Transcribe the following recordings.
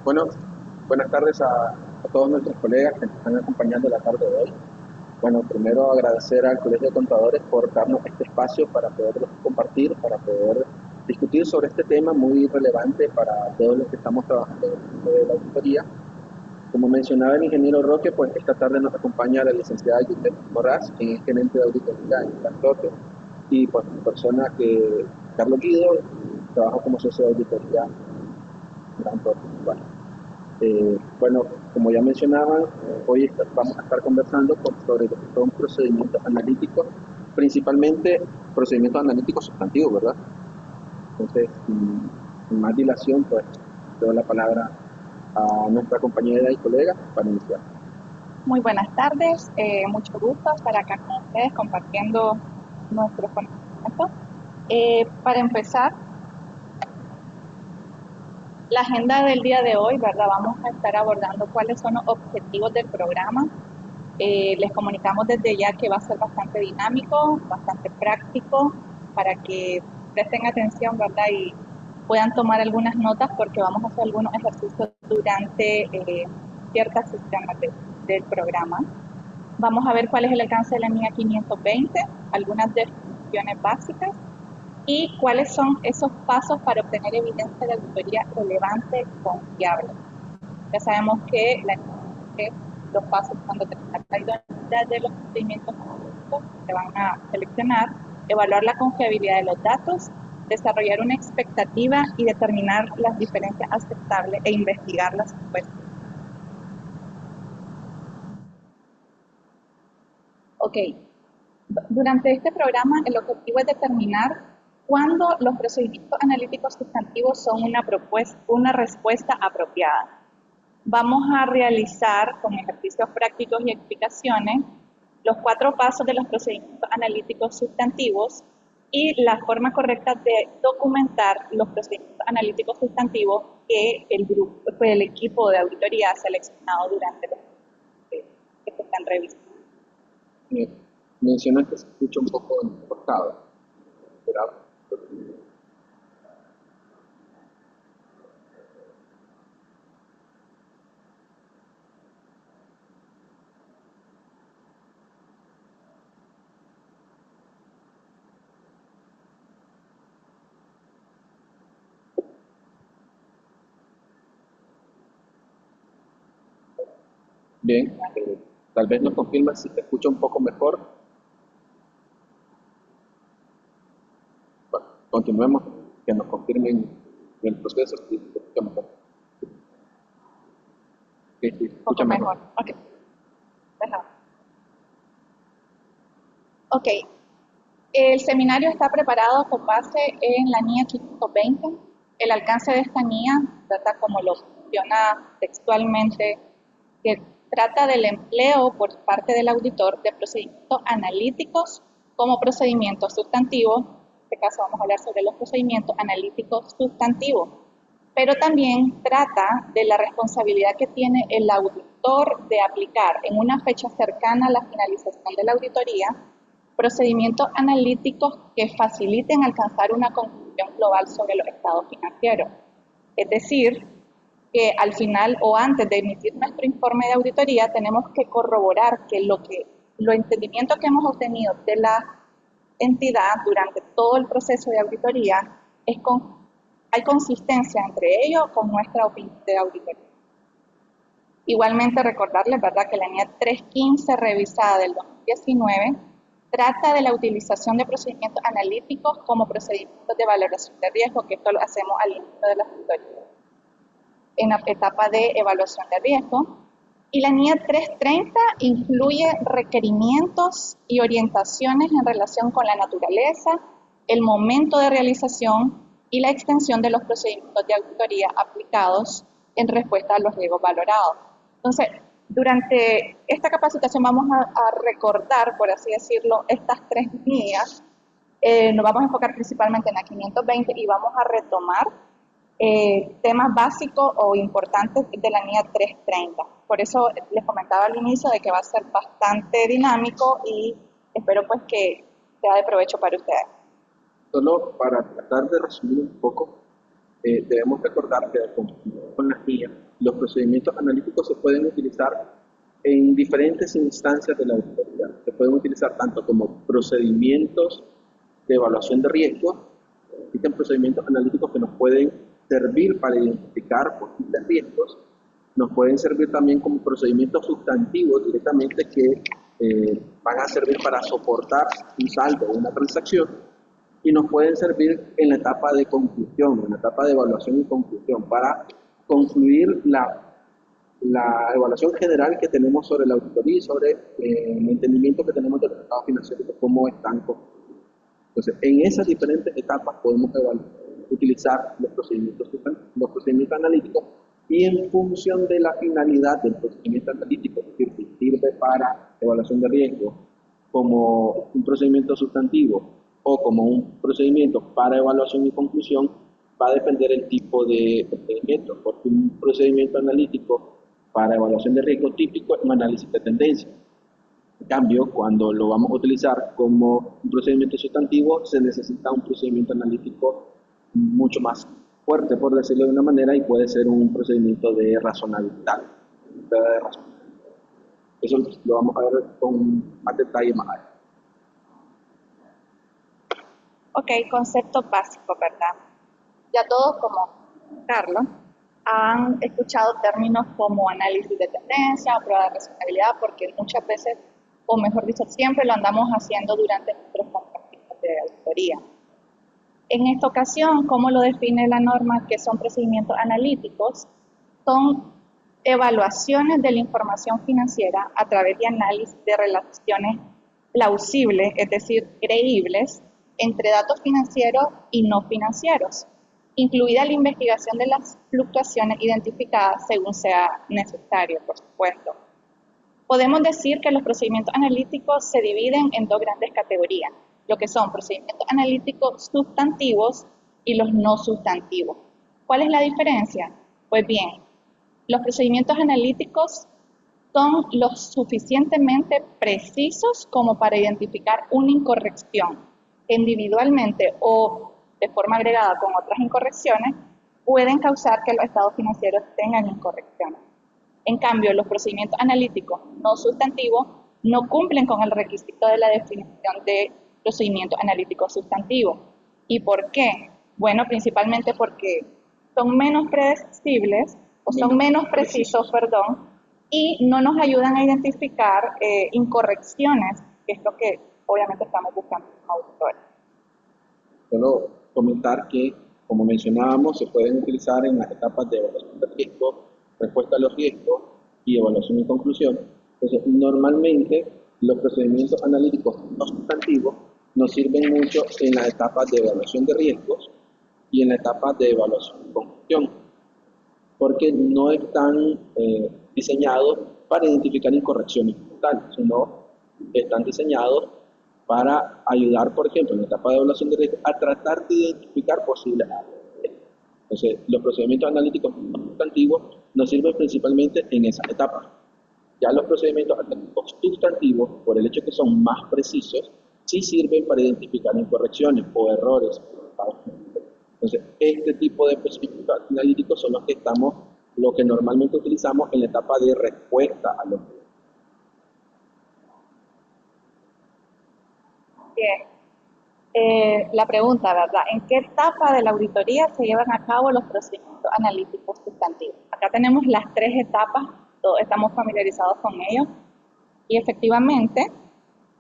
Bueno, buenas tardes a todos nuestros colegas que nos están acompañando la tarde de hoy. Bueno, primero agradecer al Colegio de Contadores por darnos este espacio para poder compartir, para poder discutir sobre este tema muy relevante para todos los que estamos trabajando en el mundo de la auditoría. Como mencionaba el ingeniero Roque, pues esta tarde nos acompaña la licenciada Yusef Moraz, quien es gerente de auditoría en Gran Roque, y pues mi persona que, Carlos Guido, trabaja como socio de auditoría en Gran Roque. Bueno, como ya mencionaban, hoy vamos a estar conversando sobre lo que son procedimientos analíticos, principalmente procedimientos analíticos sustantivos, ¿verdad? Entonces, sin más dilación, pues, doy la palabra a nuestra compañera y colega para iniciar. Muy buenas tardes, mucho gusto estar acá con ustedes compartiendo nuestros conocimientos. Para empezar, la agenda del día de hoy, ¿verdad? Vamos a estar abordando cuáles son los objetivos del programa. Les comunicamos desde ya que va a ser bastante dinámico, bastante práctico, para que presten atención, ¿verdad? Y puedan tomar algunas notas porque vamos a hacer algunos ejercicios durante ciertas sesiones del programa. Vamos a ver cuál es el alcance de la NIA 520, algunas definiciones básicas y cuáles son esos pasos para obtener evidencia de auditoría relevante y confiable. Ya sabemos que los pasos cuando terminar la idoneidad de los procedimientos se van a seleccionar, evaluar la confiabilidad de los datos, desarrollar una expectativa y determinar las diferencias aceptables e investigar las supuestas. Ok, durante este programa, el objetivo es determinar cuándo los procedimientos analíticos sustantivos son una respuesta apropiada. Vamos a realizar con ejercicios prácticos y explicaciones los 4 pasos de los procedimientos analíticos sustantivos y la forma correcta de documentar los procedimientos analíticos sustantivos que el equipo de auditoría ha seleccionado durante los que se están revisando. Eh, Mencionas que se escucha un poco cortado, ¿verdad? Bien, tal vez nos confirma si se escucha un poco mejor. Bueno, continuemos, que nos confirmen el proceso si se escucha mejor. Que si se Un escucha poco mejor. mejor. Ok, dejamos. Ok, el seminario está preparado con base en la NIA 520. El alcance de esta NIA, trata como lo menciona textualmente, que trata del empleo por parte del auditor de procedimientos analíticos como procedimientos sustantivos. En este caso vamos a hablar sobre los procedimientos analíticos sustantivos, pero también trata de la responsabilidad que tiene el auditor de aplicar en una fecha cercana a la finalización de la auditoría procedimientos analíticos que faciliten alcanzar una conclusión global sobre los estados financieros. Es decir, que al final o antes de emitir nuestro informe de auditoría tenemos que corroborar que los entendimientos que hemos obtenido de la entidad durante todo el proceso de auditoría hay consistencia entre ellos con nuestra opinión de auditoría. Igualmente recordarles, ¿verdad?, que la NIA 315 revisada del 2019 trata de la utilización de procedimientos analíticos como procedimientos de valoración de riesgo, que esto lo hacemos al inicio de la auditoría, en la etapa de evaluación de riesgo. Y la NIA 330 incluye requerimientos y orientaciones en relación con la naturaleza, el momento de realización y la extensión de los procedimientos de auditoría aplicados en respuesta a los riesgos valorados. Entonces, durante esta capacitación vamos a recordar, por así decirlo, estas 3 NIAs. Nos vamos a enfocar principalmente en la 520 y vamos a retomar temas básicos o importantes de la NIA 330. Por eso les comentaba al inicio de que va a ser bastante dinámico y espero pues que sea de provecho para ustedes. Solo para tratar de resumir un poco, debemos recordar que con las guías los procedimientos analíticos se pueden utilizar en diferentes instancias de la auditoría. Se pueden utilizar tanto como procedimientos de evaluación de riesgos. Existen procedimientos analíticos que nos pueden servir para identificar posibles riesgos, nos pueden servir también como procedimientos sustantivos directamente que van a servir para soportar un saldo o una transacción, y nos pueden servir en la etapa de conclusión, en la etapa de evaluación y conclusión, para concluir la evaluación general que tenemos sobre la auditoría y sobre el entendimiento que tenemos de los estados financieros, de cómo están construidos. Entonces, en esas diferentes etapas podemos utilizar los procedimientos analíticos, y en función de la finalidad del procedimiento analítico, es decir, si sirve para evaluación de riesgo como un procedimiento sustantivo o como un procedimiento para evaluación y conclusión, va a depender el tipo de procedimiento, porque un procedimiento analítico para evaluación de riesgo típico es un análisis de tendencia. En cambio, cuando lo vamos a utilizar como un procedimiento sustantivo, se necesita un procedimiento analítico mucho más fuerte, por decirlo de una manera, y puede ser un procedimiento de razonabilidad. Eso lo vamos a ver con más detalle más adelante. Ok, concepto básico, ¿verdad? Ya todos, como Carlos, han escuchado términos como análisis de tendencia o prueba de razonabilidad, porque muchas veces, o mejor dicho, siempre lo andamos haciendo durante nuestros compartidos de auditoría. En esta ocasión, ¿cómo lo define la norma? Que son procedimientos analíticos, son evaluaciones de la información financiera a través de análisis de relaciones plausibles, es decir, creíbles, entre datos financieros y no financieros, incluida la investigación de las fluctuaciones identificadas según sea necesario, por supuesto. Podemos decir que los procedimientos analíticos se dividen en dos grandes categorías, lo que son procedimientos analíticos sustantivos y los no sustantivos. ¿Cuál es la diferencia? Pues bien, los procedimientos analíticos son lo suficientemente precisos como para identificar una incorrección que individualmente o de forma agregada con otras incorrecciones pueden causar que los estados financieros tengan incorrecciones. En cambio, los procedimientos analíticos no sustantivos no cumplen con el requisito de la definición de procedimiento analítico sustantivo. ¿Y por qué? Bueno, principalmente porque son menos predecibles, o son menos precisos, perdón, y no nos ayudan a identificar incorrecciones, que es lo que obviamente estamos buscando como auditores. Solo comentar que, como mencionábamos, se pueden utilizar en las etapas de evaluación de riesgo, respuesta a los riesgos y evaluación y conclusión. Entonces, normalmente los procedimientos analíticos no sustantivos nos sirven mucho en las etapas de evaluación de riesgos y en la etapa de evaluación y conclusión, porque no están diseñados para identificar incorrecciones totales, sino están diseñados para ayudar, por ejemplo, en la etapa de evaluación de riesgo, a tratar de identificar posibles errores. Entonces, los procedimientos analíticos no sustantivos nos sirven principalmente en esa etapa. Ya los procedimientos analíticos sustantivos, por el hecho de que son más precisos, sí sirven para identificar incorrecciones o errores. Entonces, este tipo de procedimientos analíticos son los que normalmente utilizamos en la etapa de respuesta a los riesgos. Bien. La pregunta, ¿verdad? ¿En qué etapa de la auditoría se llevan a cabo los procedimientos analíticos sustantivos? Acá tenemos las tres etapas, todos estamos familiarizados con ellos, y efectivamente,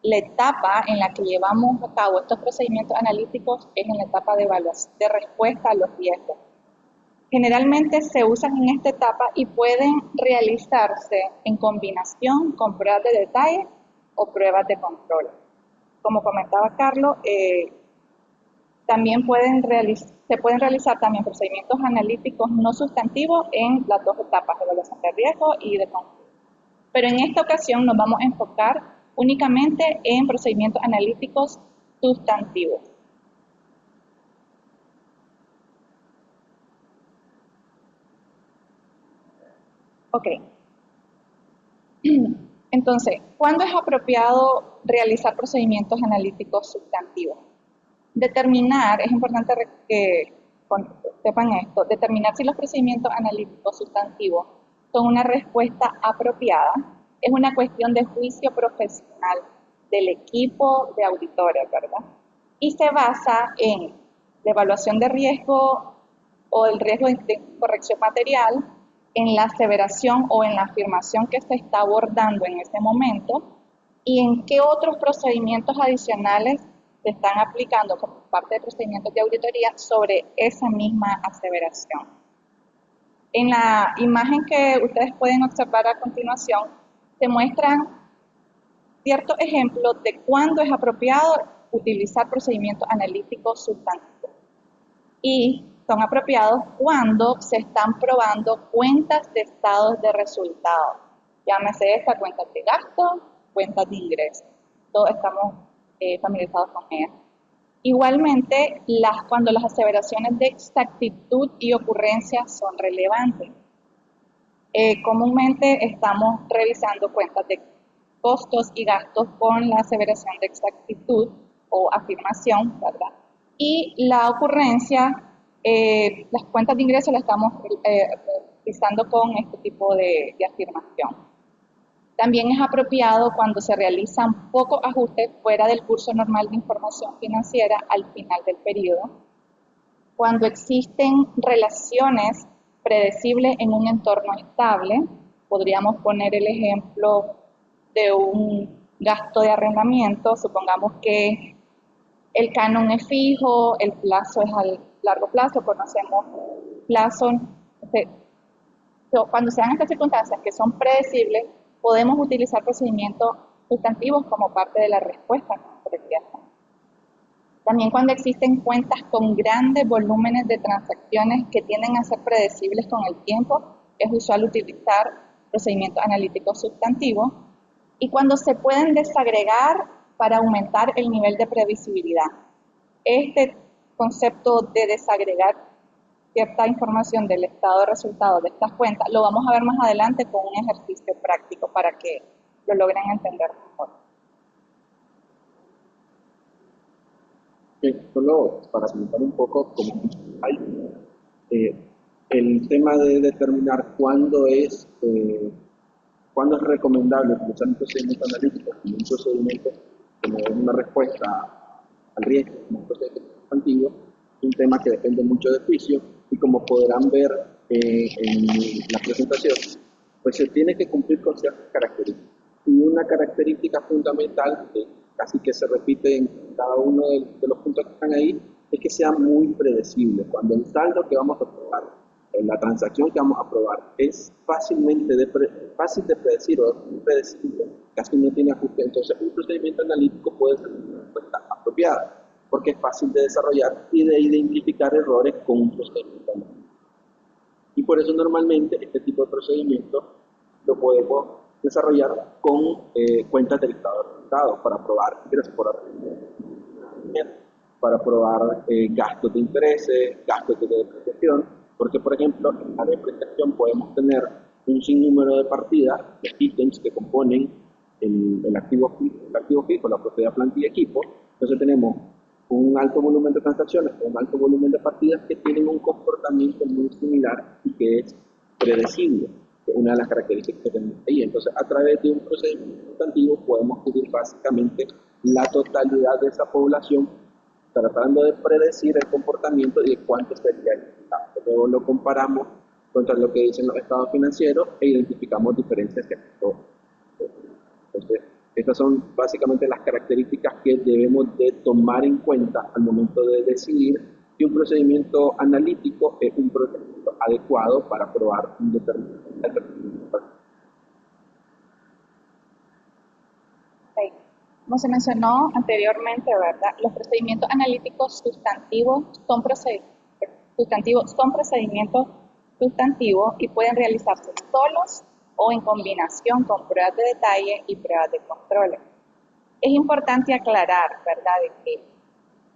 la etapa en la que llevamos a cabo estos procedimientos analíticos es en la etapa de evaluación, de respuesta a los riesgos. Generalmente se usan en esta etapa y pueden realizarse en combinación con pruebas de detalle o pruebas de control. Como comentaba Carlos, también se pueden realizar también procedimientos analíticos no sustantivos en las dos etapas, de evaluación de riesgo y de control. Pero en esta ocasión nos vamos a enfocar únicamente en procedimientos analíticos sustantivos. Ok. Entonces, ¿cuándo es apropiado realizar procedimientos analíticos sustantivos? Es importante sepan esto, determinar si los procedimientos analíticos sustantivos son una respuesta apropiada es una cuestión de juicio profesional del equipo de auditores, ¿verdad? Y se basa en la evaluación de riesgo o el riesgo de corrección material, en la aseveración o en la afirmación que se está abordando en ese momento y en qué otros procedimientos adicionales se están aplicando como parte de procedimientos de auditoría sobre esa misma aseveración. En la imagen que ustedes pueden observar a continuación, se muestran ciertos ejemplos de cuándo es apropiado utilizar procedimientos analíticos sustantivos. Y son apropiados cuando se están probando cuentas de estados de resultados. Llámese esta cuentas de gasto, cuentas de ingresos. Todos estamos familiarizados con ellas. Igualmente, cuando las aseveraciones de exactitud y ocurrencia son relevantes. Comúnmente estamos revisando cuentas de costos y gastos con la aseveración de exactitud o afirmación, ¿verdad? Y la ocurrencia, las cuentas de ingresos las estamos revisando con este tipo de afirmación. También es apropiado cuando se realizan pocos ajustes fuera del curso normal de información financiera al final del periodo, cuando existen relaciones predecibles en un entorno estable. Podríamos poner el ejemplo de un gasto de arrendamiento. Supongamos que el canon es fijo, el plazo es al largo plazo, conocemos plazo. Cuando se dan estas circunstancias que son predecibles, podemos utilizar procedimientos sustantivos como parte de la respuesta. También cuando existen cuentas con grandes volúmenes de transacciones que tienden a ser predecibles con el tiempo, es usual utilizar procedimientos analíticos sustantivos. Y cuando se pueden desagregar para aumentar el nivel de previsibilidad. Este concepto de desagregar cierta información del estado de resultados de estas cuentas lo vamos a ver más adelante con un ejercicio práctico para que lo logren entender mejor. Solo para comentar un poco cómo hay el tema de determinar cuándo es recomendable utilizar un procedimiento analítico como un procedimiento, como una respuesta al riesgo, como un procedimiento sustantivo, un tema que depende mucho de juicio, y como podrán ver en la presentación, pues se tiene que cumplir con ciertas características. Y una característica fundamental, que casi que se repite en cada uno de los puntos que están ahí, es que sea muy predecible. Cuando el saldo que vamos a aprobar, la transacción que vamos a aprobar, es fácil de predecir o impredecible, casi no tiene ajuste, entonces un procedimiento analítico puede ser una respuesta apropiada, porque es fácil de desarrollar y de identificar errores con un procedimiento analítico. Y por eso normalmente este tipo de procedimientos lo podemos desarrollar con cuentas del estado de resultados para probar ingresos por arriba, para probar gastos de intereses, gastos de depreciación, porque por ejemplo en la depreciación podemos tener un sinnúmero de partidas, de ítems que componen el activo fijo, la propiedad, plantilla y equipo. Entonces tenemos un alto volumen de transacciones, un alto volumen de partidas que tienen un comportamiento muy similar y que es predecible, que es una de las características que tenemos ahí. Entonces, a través de un procedimiento sustantivo podemos cubrir básicamente la totalidad de esa población, tratando de predecir el comportamiento y de cuánto sería el impacto. Luego lo comparamos contra lo que dicen los estados financieros e identificamos diferencias que existen. Entonces, estas son básicamente las características que debemos de tomar en cuenta al momento de decidir si un procedimiento analítico es un procedimiento adecuado para probar un determinado. Como se mencionó anteriormente, ¿verdad? Los procedimientos analíticos sustantivos son procedimientos sustantivos y pueden realizarse solos o en combinación con pruebas de detalle y pruebas de control. Es importante aclarar, ¿verdad?, de que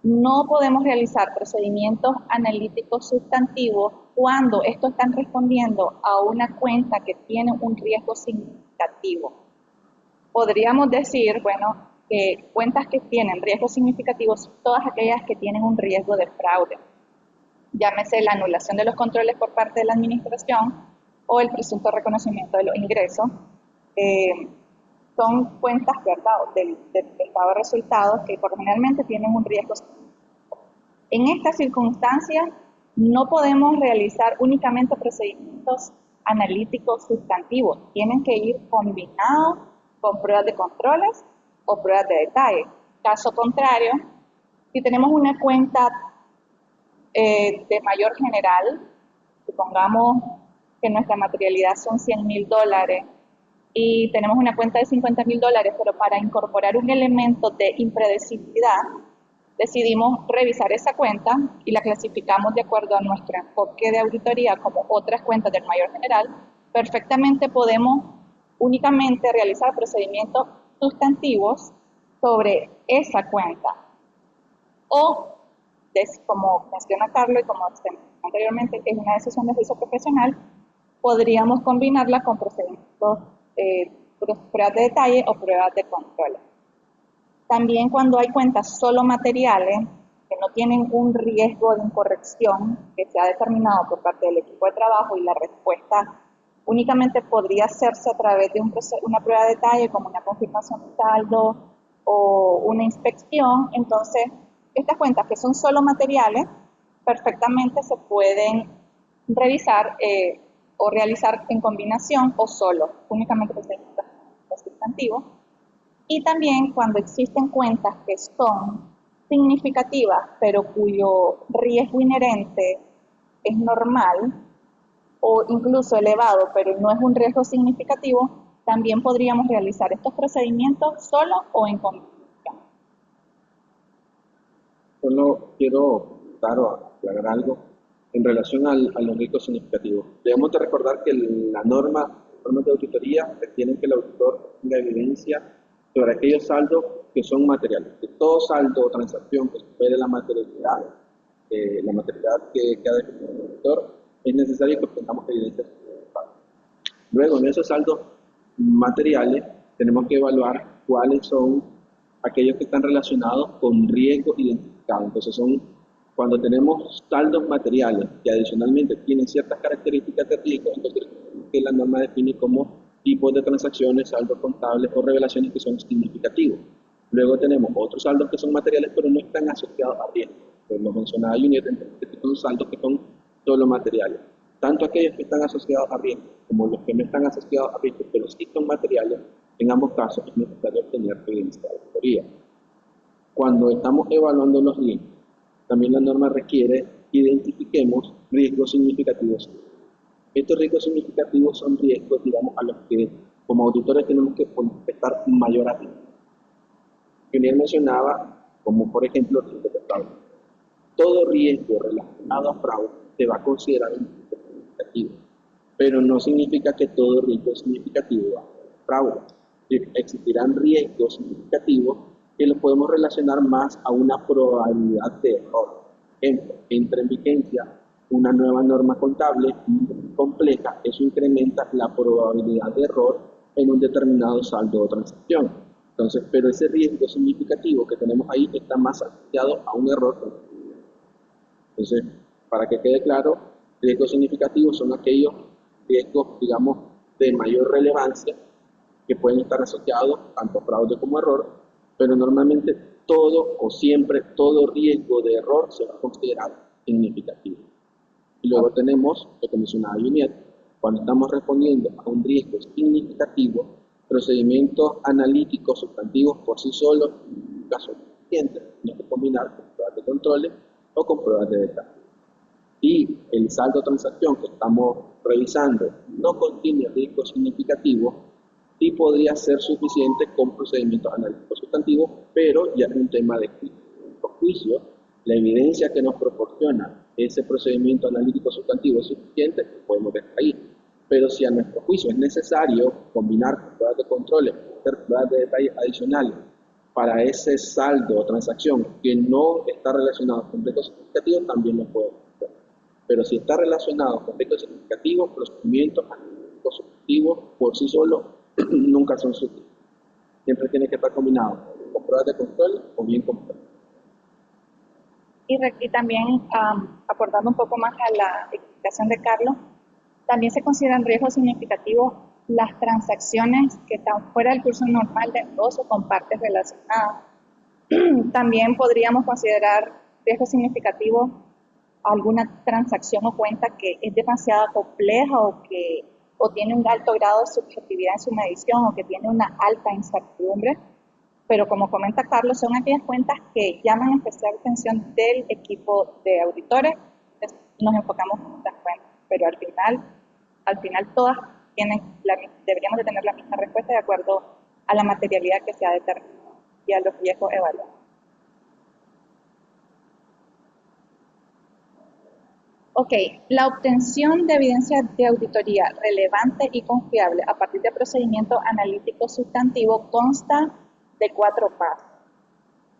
no podemos realizar procedimientos analíticos sustantivos cuando estos están respondiendo a una cuenta que tiene un riesgo significativo. Podríamos decir, bueno, que cuentas que tienen riesgos significativos son todas aquellas que tienen un riesgo de fraude. llámese la anulación de los controles por parte de la administración o el presunto reconocimiento de los ingresos. Son cuentas, ¿verdad?, del estado de resultados que generalmente tienen un riesgo. En estas circunstancias no podemos realizar únicamente procedimientos analíticos sustantivos, tienen que ir combinados con pruebas de controles o pruebas de detalle. Caso contrario, si tenemos una cuenta de mayor general, supongamos que nuestra materialidad son $100,000 y tenemos una cuenta de $50,000, pero para incorporar un elemento de impredecibilidad, decidimos revisar esa cuenta y la clasificamos de acuerdo a nuestro enfoque de auditoría como otras cuentas del mayor general. Perfectamente podemos únicamente realizar procedimientos sustantivos sobre esa cuenta. O, como menciona Carlos y como anteriormente, es una decisión de juicio profesional, podríamos combinarla con procedimientos, pruebas de detalle o pruebas de control. También cuando hay cuentas solo materiales, que no tienen un riesgo de incorrección que se ha determinado por parte del equipo de trabajo y la respuesta únicamente podría hacerse a través de una prueba de detalle como una confirmación de saldo o una inspección, entonces estas cuentas que son solo materiales perfectamente se pueden revisar o realizar en combinación o solo, únicamente procedimientos sustantivos. Y también cuando existen cuentas que son significativas, pero cuyo riesgo inherente es normal o incluso elevado, pero no es un riesgo significativo, también podríamos realizar estos procedimientos solo o en combinación. Solo quiero dar o aclarar algo en relación a los riesgos significativos. Debemos de recordar que las normas de auditoría requieren que el auditor tenga evidencia sobre aquellos saldos que son materiales. De todo saldo o transacción que supere la materialidad que ha definido el auditor, es necesario que obtengamos evidencia sobre el saldo. Luego, en esos saldos materiales, tenemos que evaluar cuáles son aquellos que están relacionados con riesgos identificados. Entonces, cuando tenemos saldos materiales que adicionalmente tienen ciertas características de riesgo, entonces que la norma define como tipos de transacciones, saldos contables o revelaciones que son significativos. Luego tenemos otros saldos que son materiales pero no están asociados a riesgo. Pues lo mencionaba Junior, que son saldos que son solo materiales. Tanto aquellos que están asociados a riesgo como los que no están asociados a riesgo pero sí son materiales, en ambos casos es necesario obtener evidencia de auditoría. Cuando estamos evaluando los riesgos, también la norma requiere que identifiquemos riesgos significativos. Estos riesgos significativos son riesgos, digamos, a los que como auditores tenemos que prestar mayor atención. Junior mencionaba, como por ejemplo, riesgo de fraude. Todo riesgo relacionado a fraude se va a considerar un riesgo significativo, pero no significa que todo riesgo significativo va a ser fraude. Existirán riesgos significativos que los podemos relacionar más a una probabilidad de error. Ejemplo, entra en vigencia una nueva norma contable compleja, eso incrementa la probabilidad de error en un determinado saldo o transacción. Entonces, pero ese riesgo significativo que tenemos ahí está más asociado a un error. Entonces, para que quede claro, riesgos significativos son aquellos riesgos, digamos, de mayor relevancia que pueden estar asociados tanto a fraude como a error, pero normalmente todo o siempre todo riesgo de error se va a considerar significativo. Y luego tenemos lo que mencionaba Junior, cuando estamos respondiendo a un riesgo significativo, procedimientos analíticos sustantivos por sí solos, en caso suficiente, hay que combinar con pruebas de controles o con pruebas de detalle. Y el saldo de transacción que estamos revisando no contiene riesgo significativo, sí podría ser suficiente con procedimientos analíticos sustantivos, pero ya es un tema de juicio. La evidencia que nos proporciona ese procedimiento analítico sustantivo es suficiente, podemos dejar ahí. Pero si a nuestro juicio es necesario combinar pruebas de controles, hacer pruebas de detalle adicionales para ese saldo o transacción que no está relacionado con riesgo significativo, también lo podemos hacer. Pero si está relacionado con riesgo significativo, procedimientos analíticos sustantivos por sí solos nunca son suficientes. Siempre tiene que estar combinado con pruebas de control o bien con pruebas. Y también, aportando un poco más a la explicación de Carlos, también se consideran riesgos significativos las transacciones que están fuera del curso normal de negocio con partes relacionadas. También podríamos considerar riesgo significativo alguna transacción o cuenta que es demasiado compleja o tiene un alto grado de subjetividad en su medición o que tiene una alta incertidumbre, pero como comenta Carlos, son aquellas cuentas que llaman especial atención del equipo de auditores. Nos enfocamos en estas cuentas, pero al final todas deberíamos de tener la misma respuesta de acuerdo a la materialidad que se ha determinado y a los riesgos evaluados. Ok, la obtención de evidencia de auditoría relevante y confiable a partir de procedimiento analítico sustantivo consta de 4 pasos.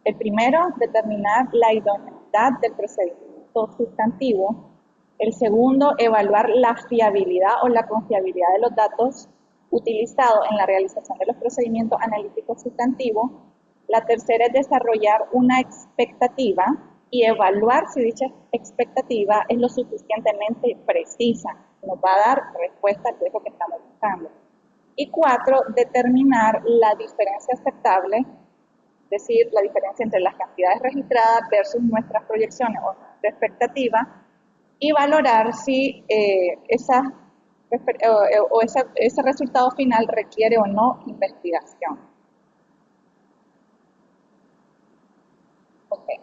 El primero, determinar la idoneidad del procedimiento sustantivo. El segundo, evaluar la fiabilidad o la confiabilidad de los datos utilizados en la realización de los procedimientos analíticos sustantivos. La tercera es desarrollar una expectativa y evaluar si dicha expectativa es lo suficientemente precisa, nos va a dar respuesta al riesgo que estamos buscando. Y 4, determinar la diferencia aceptable, es decir, la diferencia entre las cantidades registradas versus nuestras proyecciones o nuestra expectativa, y valorar si ese resultado final requiere o no investigación. Okay.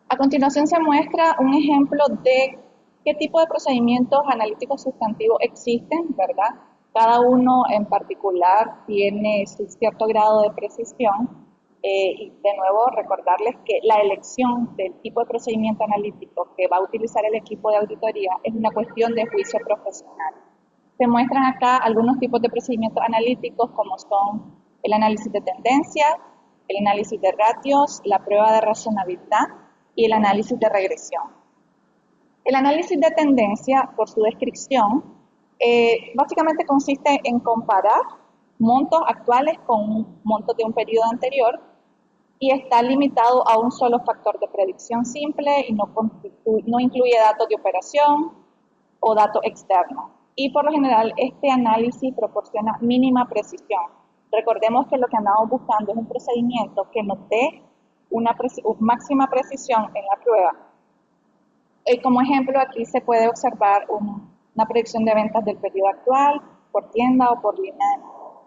A continuación se muestra un ejemplo de qué tipo de procedimientos analíticos sustantivos existen, ¿verdad? Cada uno en particular tiene su cierto grado de precisión. Y de nuevo recordarles que la elección del tipo de procedimiento analítico que va a utilizar el equipo de auditoría es una cuestión de juicio profesional. Se muestran acá algunos tipos de procedimientos analíticos como son el análisis de tendencias, el análisis de ratios, la prueba de razonabilidad y el análisis de regresión. El análisis de tendencia, por su descripción, básicamente consiste en comparar montos actuales con montos de un periodo anterior y está limitado a un solo factor de predicción simple y no incluye datos de operación o datos externos. Y por lo general este análisis proporciona mínima precisión. Recordemos que lo que andamos buscando es un procedimiento que nos dé una máxima precisión en la prueba. Como ejemplo, aquí se puede observar una predicción de ventas del periodo actual, por tienda o por línea de negocio.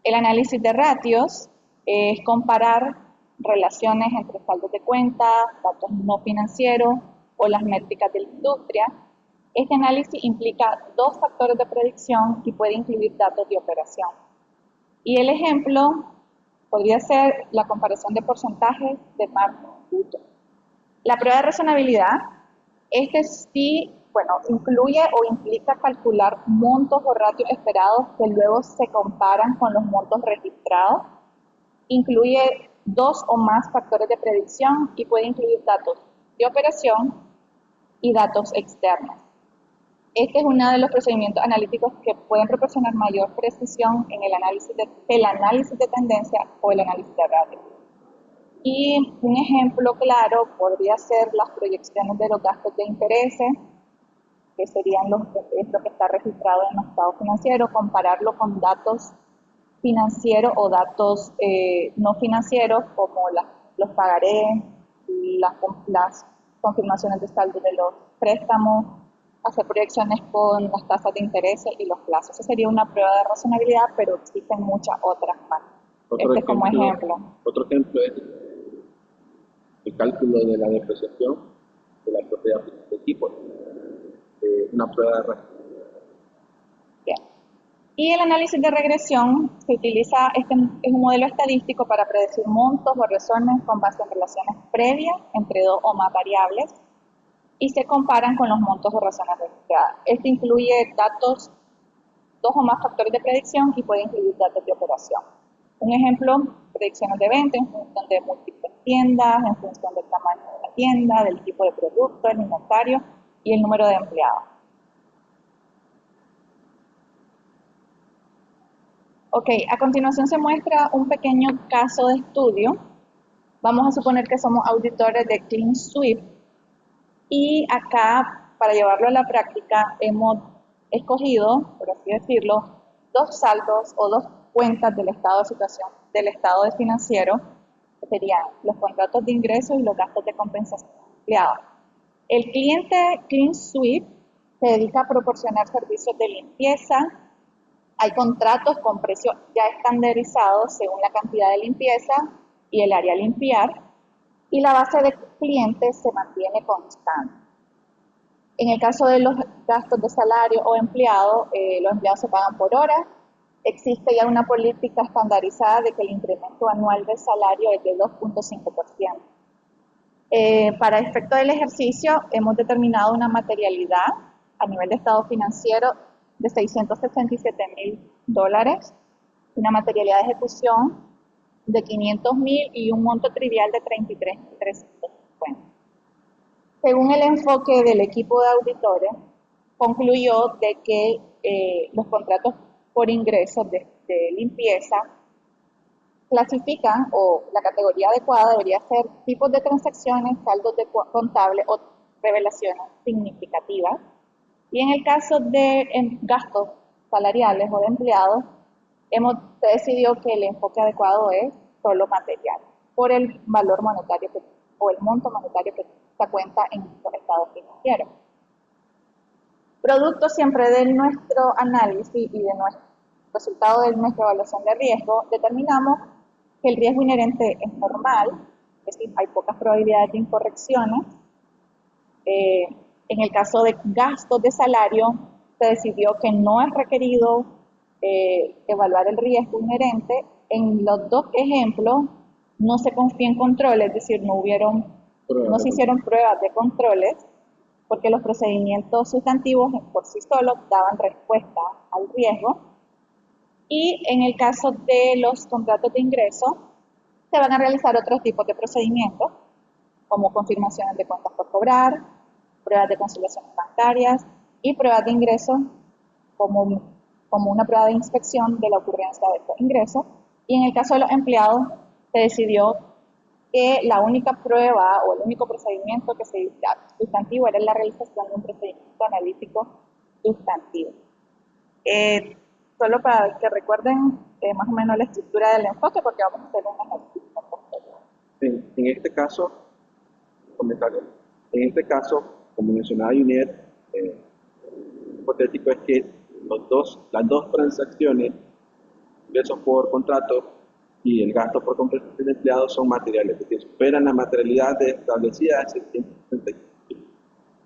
El análisis de ratios es comparar relaciones entre saldos de cuenta, datos no financieros o las métricas de la industria. Este análisis implica 2 factores de predicción y puede incluir datos de operación. Y el ejemplo podría ser la comparación de porcentajes de margen bruto. La prueba de razonabilidad, incluye o implica calcular montos o ratios esperados que luego se comparan con los montos registrados. Incluye 2 o más factores de predicción y puede incluir datos de operación y datos externos. Este es uno de los procedimientos analíticos que pueden proporcionar mayor precisión en el análisis de tendencia o el análisis de ratio. Y un ejemplo claro podría ser las proyecciones de los gastos de intereses, que serían lo que está registrado en los estados financieros, compararlo con datos financieros o datos no financieros como los pagarés, las confirmaciones de saldo de los préstamos, hacer proyecciones con las tasas de interés y los plazos. Esa sería una prueba de razonabilidad, pero existen muchas otras más. Como ejemplo. Otro ejemplo es el cálculo de la depreciación de la propiedad de equipo, una prueba de razonabilidad. Bien. Y el análisis de regresión se utiliza, es un modelo estadístico para predecir montos o razones con base en relaciones previas entre 2 o más variables y se comparan con los montos o razones registradas. Este incluye 2 o más factores de predicción y puede incluir datos de operación. Un ejemplo, predicciones de venta en función de múltiples tiendas, en función del tamaño de la tienda, del tipo de producto, el inventario y el número de empleados. Ok, a continuación se muestra un pequeño caso de estudio Vamos a suponer que somos auditores de Clean Sweep y acá, para llevarlo a la práctica, hemos escogido, por así decirlo, dos saldos o dos cuentas del estado de situación, del estado de financiero, que serían los contratos de ingresos y los gastos de compensación empleados. El cliente Clean Sweep se dedica a proporcionar servicios de limpieza. Hay contratos con precios ya estandarizados según la cantidad de limpieza y el área a limpiar, y la base de clientes se mantiene constante. En el caso de los gastos de salario o empleado, los empleados se pagan por hora. Existe ya una política estandarizada de que el incremento anual del salario es de 2.5%. Para efecto del ejercicio, hemos determinado una materialidad a nivel de estado financiero de $667,000, una materialidad de ejecución de 500,000 y un monto trivial de 33,350. Según el enfoque del equipo de auditores, concluyó de que los contratos por ingresos de limpieza clasifican, o la categoría adecuada debería ser tipos de transacciones, saldos de contables o revelaciones significativas. Y en el caso de gastos salariales o de empleados, hemos decidido que el enfoque adecuado es solo material, por el valor monetario o el monto monetario que se cuenta en nuestro estado financiero. Producto siempre de nuestro análisis y de nuestro resultado de nuestra evaluación de riesgo, determinamos que el riesgo inherente es normal, es decir, hay pocas probabilidades de incorrecciones. En el caso de gastos de salario, se decidió que no es requerido evaluar el riesgo inherente. En los dos ejemplos no se confía en controles, es decir, no se hicieron pruebas de controles, porque los procedimientos sustantivos por sí solos daban respuesta al riesgo. Y en el caso de los contratos de ingreso, se van a realizar otros tipos de procedimientos, como confirmaciones de cuentas por cobrar, pruebas de conciliaciones bancarias y pruebas de ingresos como una prueba de inspección de la ocurrencia de estos ingresos. Y en el caso de los empleados, se decidió que la única prueba o el único procedimiento que se sustantivo era la realización de un procedimiento analítico sustantivo. Solo para que recuerden más o menos la estructura del enfoque, porque vamos a hacer un ejercicio posterior. En este caso, como mencionaba Juliet, hipotético es que las dos transacciones, ingresos por contrato y el gasto por compensación de empleados, son materiales, es decir, superan la materialidad establecida de 665.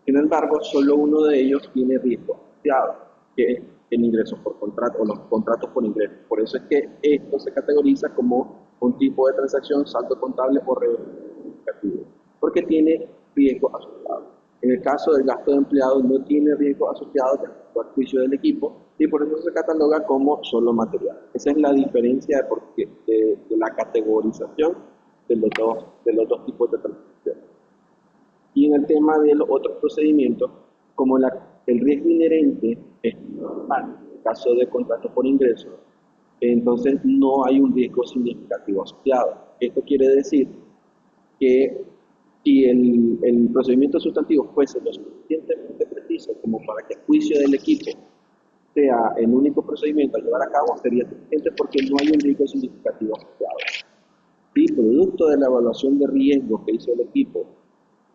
Sin embargo, solo uno de ellos tiene riesgo asociado, que es el ingreso por contrato o los contratos por ingreso. Por eso es que esto se categoriza como un tipo de transacción saldo contable o significativo, porque tiene riesgo asociado. En el caso del gasto de empleados no tiene riesgo asociado al juicio del equipo y por eso se cataloga como solo material. Esa es la diferencia de la categorización de los dos tipos de transacciones. Y en el tema de los otros procedimientos, como el riesgo inherente es normal, en el caso de contratos por ingreso, entonces no hay un riesgo significativo asociado. Esto quiere decir que si el procedimiento sustantivo fuese lo suficientemente preciso como para que el juicio del equipo sea el único procedimiento a llevar a cabo, sería suficiente porque no hay un riesgo significativo asociado. Si producto de la evaluación de riesgo que hizo el equipo,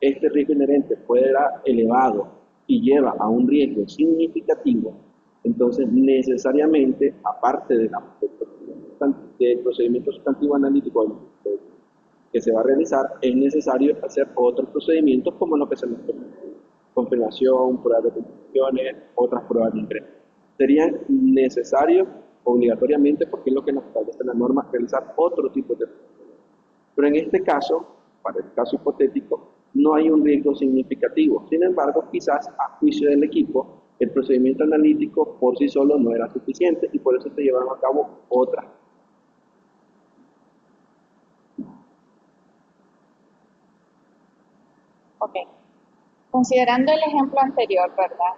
este riesgo inherente fuera elevado y lleva a un riesgo significativo, entonces necesariamente, aparte del procedimiento sustantivo analítico que se va a realizar, es necesario hacer otros procedimientos como lo que se nos conoce: confirmación, pruebas de conclusiones, otras pruebas de ingreso. Serían necesarios obligatoriamente, porque es lo que nos establece la norma, realizar otro tipo de procedimientos. Pero en este caso, para el caso hipotético, no hay un riesgo significativo. Sin embargo, quizás a juicio del equipo, el procedimiento analítico por sí solo no era suficiente y por eso se llevaron a cabo otras. Ok. Considerando el ejemplo anterior, ¿verdad?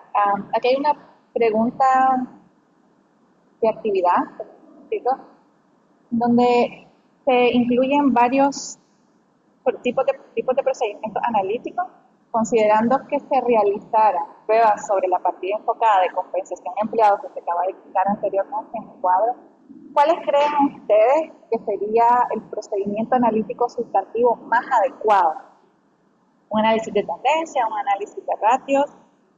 Aquí hay una pregunta de actividad, donde se incluyen varios tipos de procedimientos analíticos, considerando que se realizaran pruebas sobre la partida enfocada de compensación de empleados que se acaba de explicar anteriormente en el cuadro, ¿cuáles creen ustedes que sería el procedimiento analítico sustantivo más adecuado? ¿Un análisis de tendencia, un análisis de ratios,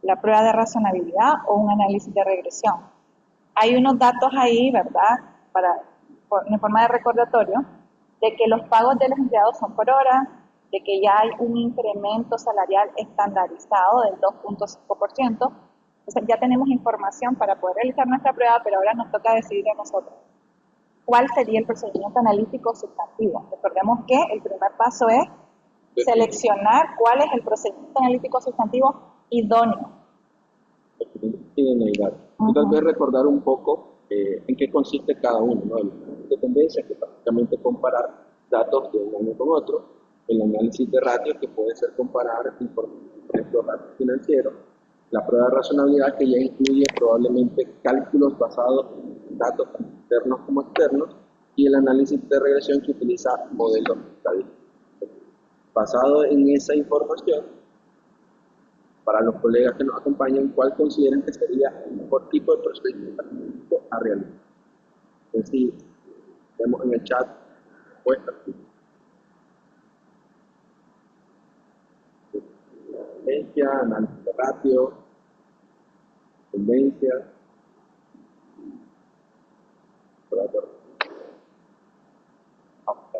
la prueba de razonabilidad o un análisis de regresión? Hay unos datos ahí, ¿verdad?, en forma de recordatorio, de que los pagos de los empleados son por hora, de que ya hay un incremento salarial estandarizado del 2.5%. Entonces ya tenemos información para poder realizar nuestra prueba, pero ahora nos toca decidir a nosotros cuál sería el procedimiento analítico sustantivo. Recordemos que el primer paso es seleccionar cuál es el procedimiento analítico sustantivo idóneo. Y tal vez recordar un poco en qué consiste cada uno, ¿no? El análisis de tendencia, que es prácticamente comparar datos de un año con otro. El análisis de ratios, que puede ser comparar información, por ejemplo, ratios financieros. La prueba de razonabilidad, que ya incluye probablemente cálculos basados en datos tanto internos como externos. Y el análisis de regresión, que utiliza modelos estadísticos. Basado en esa información, para los colegas que nos acompañan, ¿cuál consideran que sería el mejor tipo de procedimiento analítico a realizar? Entonces, si vemos en el chat respuestas. Tendencia, análisis de ratio, tendencia, Ok.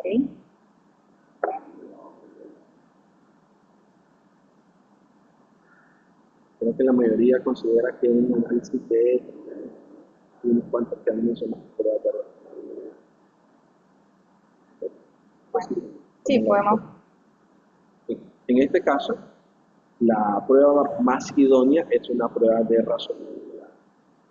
Creo que la mayoría considera que un análisis de unos cuantos que han mencionado por la Sí, podemos. En este caso, la prueba más idónea es una prueba de razonabilidad.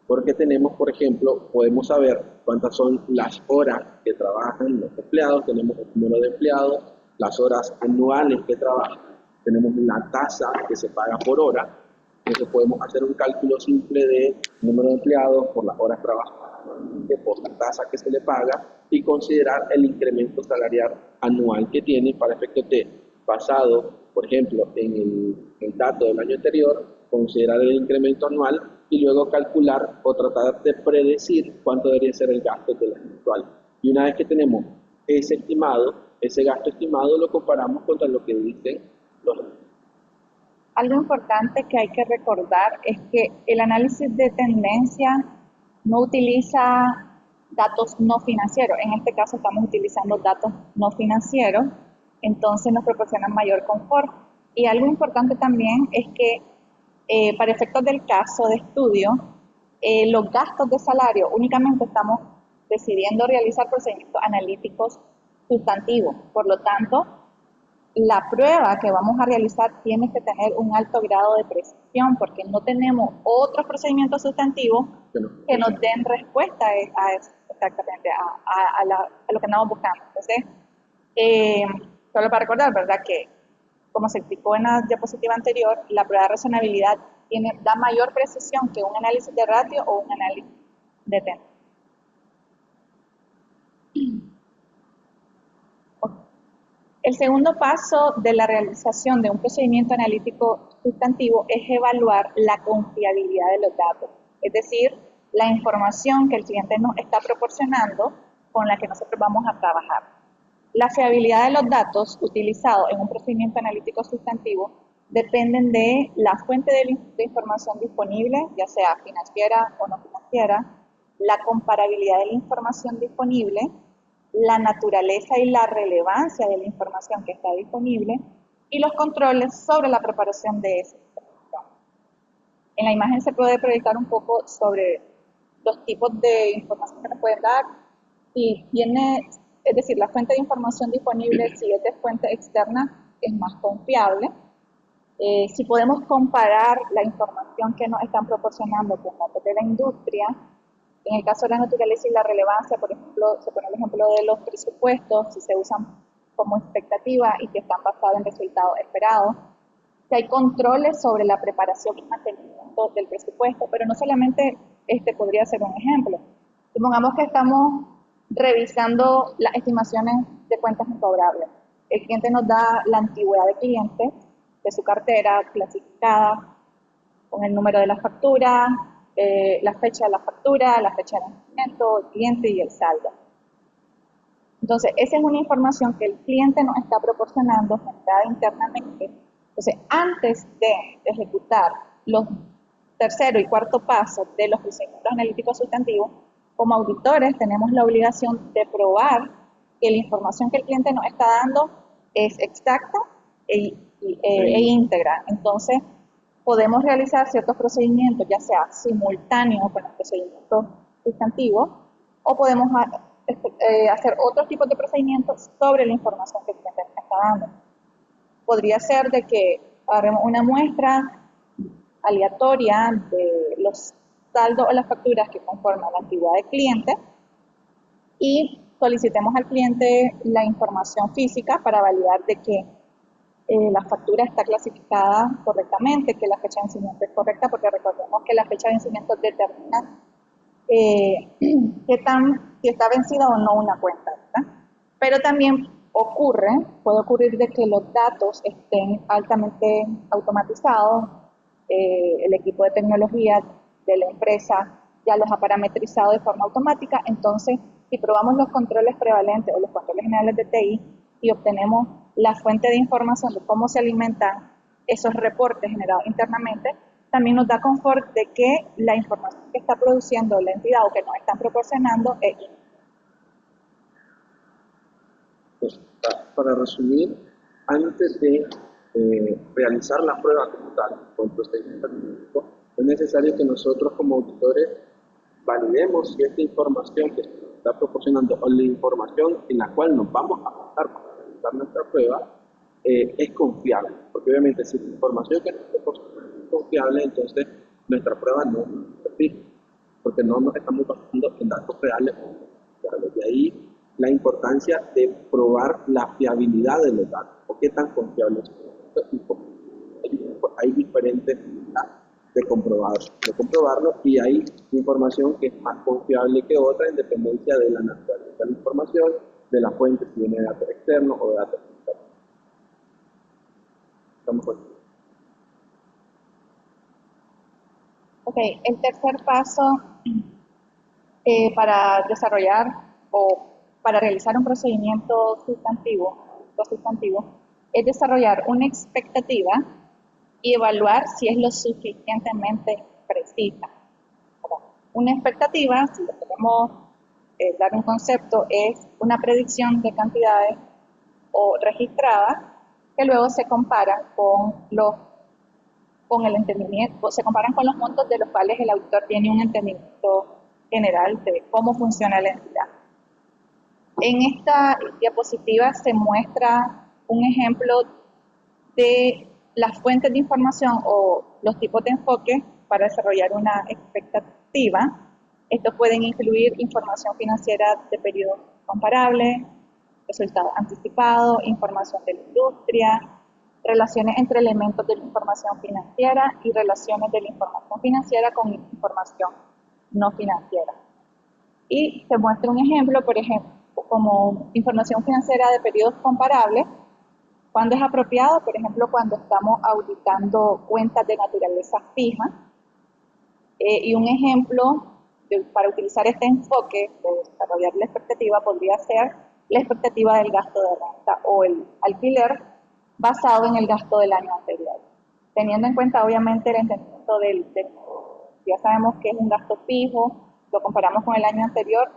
Porque tenemos, por ejemplo, podemos saber cuántas son las horas que trabajan los empleados, tenemos el número de empleados, las horas anuales que trabajan, tenemos la tasa que se paga por hora. Entonces podemos hacer un cálculo simple de número de empleados por las horas trabajadas, por la tasa que se le paga, y considerar el incremento salarial anual que tiene para efectos de, basado, por ejemplo, en el dato del año anterior, considerar el incremento anual y luego calcular o tratar de predecir cuánto debería ser el gasto del año actual. Y una vez que tenemos ese gasto estimado, lo comparamos contra lo que dicen los demás. Algo importante que hay que recordar es que el análisis de tendencia no utiliza datos no financieros. En este caso estamos utilizando datos no financieros, entonces nos proporcionan mayor confort. Y algo importante también es que para efectos del caso de estudio, los gastos de salario únicamente estamos decidiendo realizar procedimientos analíticos sustantivos. Por lo tanto, la prueba que vamos a realizar tiene que tener un alto grado de precisión, porque no tenemos otros procedimientos sustantivos que nos den respuesta exactamente a lo que andamos buscando. Entonces, solo para recordar, ¿verdad?, que como se explicó en la diapositiva anterior, la prueba de razonabilidad da mayor precisión que un análisis de ratio o un análisis de tendencia. El segundo paso de la realización de un procedimiento analítico sustantivo es evaluar la confiabilidad de los datos, es decir, la información que el cliente nos está proporcionando con la que nosotros vamos a trabajar. La fiabilidad de los datos utilizados en un procedimiento analítico sustantivo dependen de la fuente de información disponible, ya sea financiera o no financiera, la comparabilidad de la información disponible, la naturaleza y la relevancia de la información que está disponible y los controles sobre la preparación de esa información. En la imagen se puede proyectar un poco sobre los tipos de información que nos pueden dar. Si tiene, es decir, la fuente de información disponible, si es de fuente externa, es más confiable. Si podemos comparar la información que nos están proporcionando con datos de la industria, en el caso de la naturaleza y la relevancia, por ejemplo, se pone el ejemplo de los presupuestos, si se usan como expectativa y que están basados en resultados esperados. Si hay controles sobre la preparación y mantenimiento del presupuesto, pero no solamente este podría ser un ejemplo. Supongamos que estamos revisando las estimaciones de cuentas incobrables. El cliente nos da la antigüedad de cliente, de su cartera clasificada, con el número de la factura, la fecha de la factura, la fecha de vencimiento, el cliente y el saldo. Entonces, esa es una información que el cliente nos está proporcionando generada internamente. Entonces, antes de ejecutar los tercero y cuarto pasos de los procedimientos analíticos sustantivos, como auditores tenemos la obligación de probar que la información que el cliente nos está dando es exacta e íntegra. Entonces, podemos realizar ciertos procedimientos, ya sea simultáneos con los procedimientos sustantivos, o podemos hacer otros tipos de procedimientos sobre la información que el cliente nos está dando. Podría ser de que haremos una muestra aleatoria de los saldos o las facturas que conforman la antigüedad del cliente y solicitemos al cliente la información física para validar de que la factura está clasificada correctamente, que la fecha de vencimiento es correcta, porque recordemos que la fecha de vencimiento determina si está vencida o no una cuenta, ¿verdad? Pero también puede ocurrir de que los datos estén altamente automatizados, el equipo de tecnología de la empresa ya los ha parametrizado de forma automática. Entonces, si probamos los controles prevalentes o los controles generales de TI y obtenemos la fuente de información de cómo se alimentan esos reportes generados internamente, también nos da confort de que la información que está produciendo la entidad o que nos están proporcionando es. Pues, para resumir, antes de realizar la prueba como tal, con el procedimiento analítico, es necesario que nosotros como auditores validemos si esta información que está proporcionando o la información en la cual nos vamos a basar para realizar nuestra prueba es confiable, porque obviamente si la información que nos proporciona es confiable, entonces nuestra prueba no es fija, porque no nos estamos basando en datos reales. De ahí la importancia de probar la fiabilidad de los datos, o qué tan confiables son. Hay diferentes maneras de comprobarlo, y hay información que es más confiable que otra en dependencia de la naturaleza de la información, de la fuente, si viene de datos externos o de datos internos. ¿Estamos aquí? Ok, el tercer paso para desarrollar o para realizar un procedimiento sustantivo es desarrollar una expectativa y evaluar si es lo suficientemente precisa. Una expectativa, si lo queremos dar un concepto, es una predicción de cantidades o registradas que luego se comparan con el entendimiento, se comparan con los montos de los cuales el auditor tiene un entendimiento general de cómo funciona la entidad. En esta diapositiva se muestra un ejemplo de las fuentes de información o los tipos de enfoque para desarrollar una expectativa. Estos pueden incluir información financiera de periodos comparables, resultados anticipados, información de la industria, relaciones entre elementos de la información financiera y relaciones de la información financiera con información no financiera. Y se muestra un ejemplo, por ejemplo, como información financiera de periodos comparables, cuando es apropiado, por ejemplo, cuando estamos auditando cuentas de naturaleza fija. Y un ejemplo para utilizar este enfoque de desarrollar la expectativa podría ser la expectativa del gasto de renta o el alquiler basado en el gasto del año anterior. Teniendo en cuenta, obviamente, el entendimiento ya sabemos que es un gasto fijo, lo comparamos con el año anterior.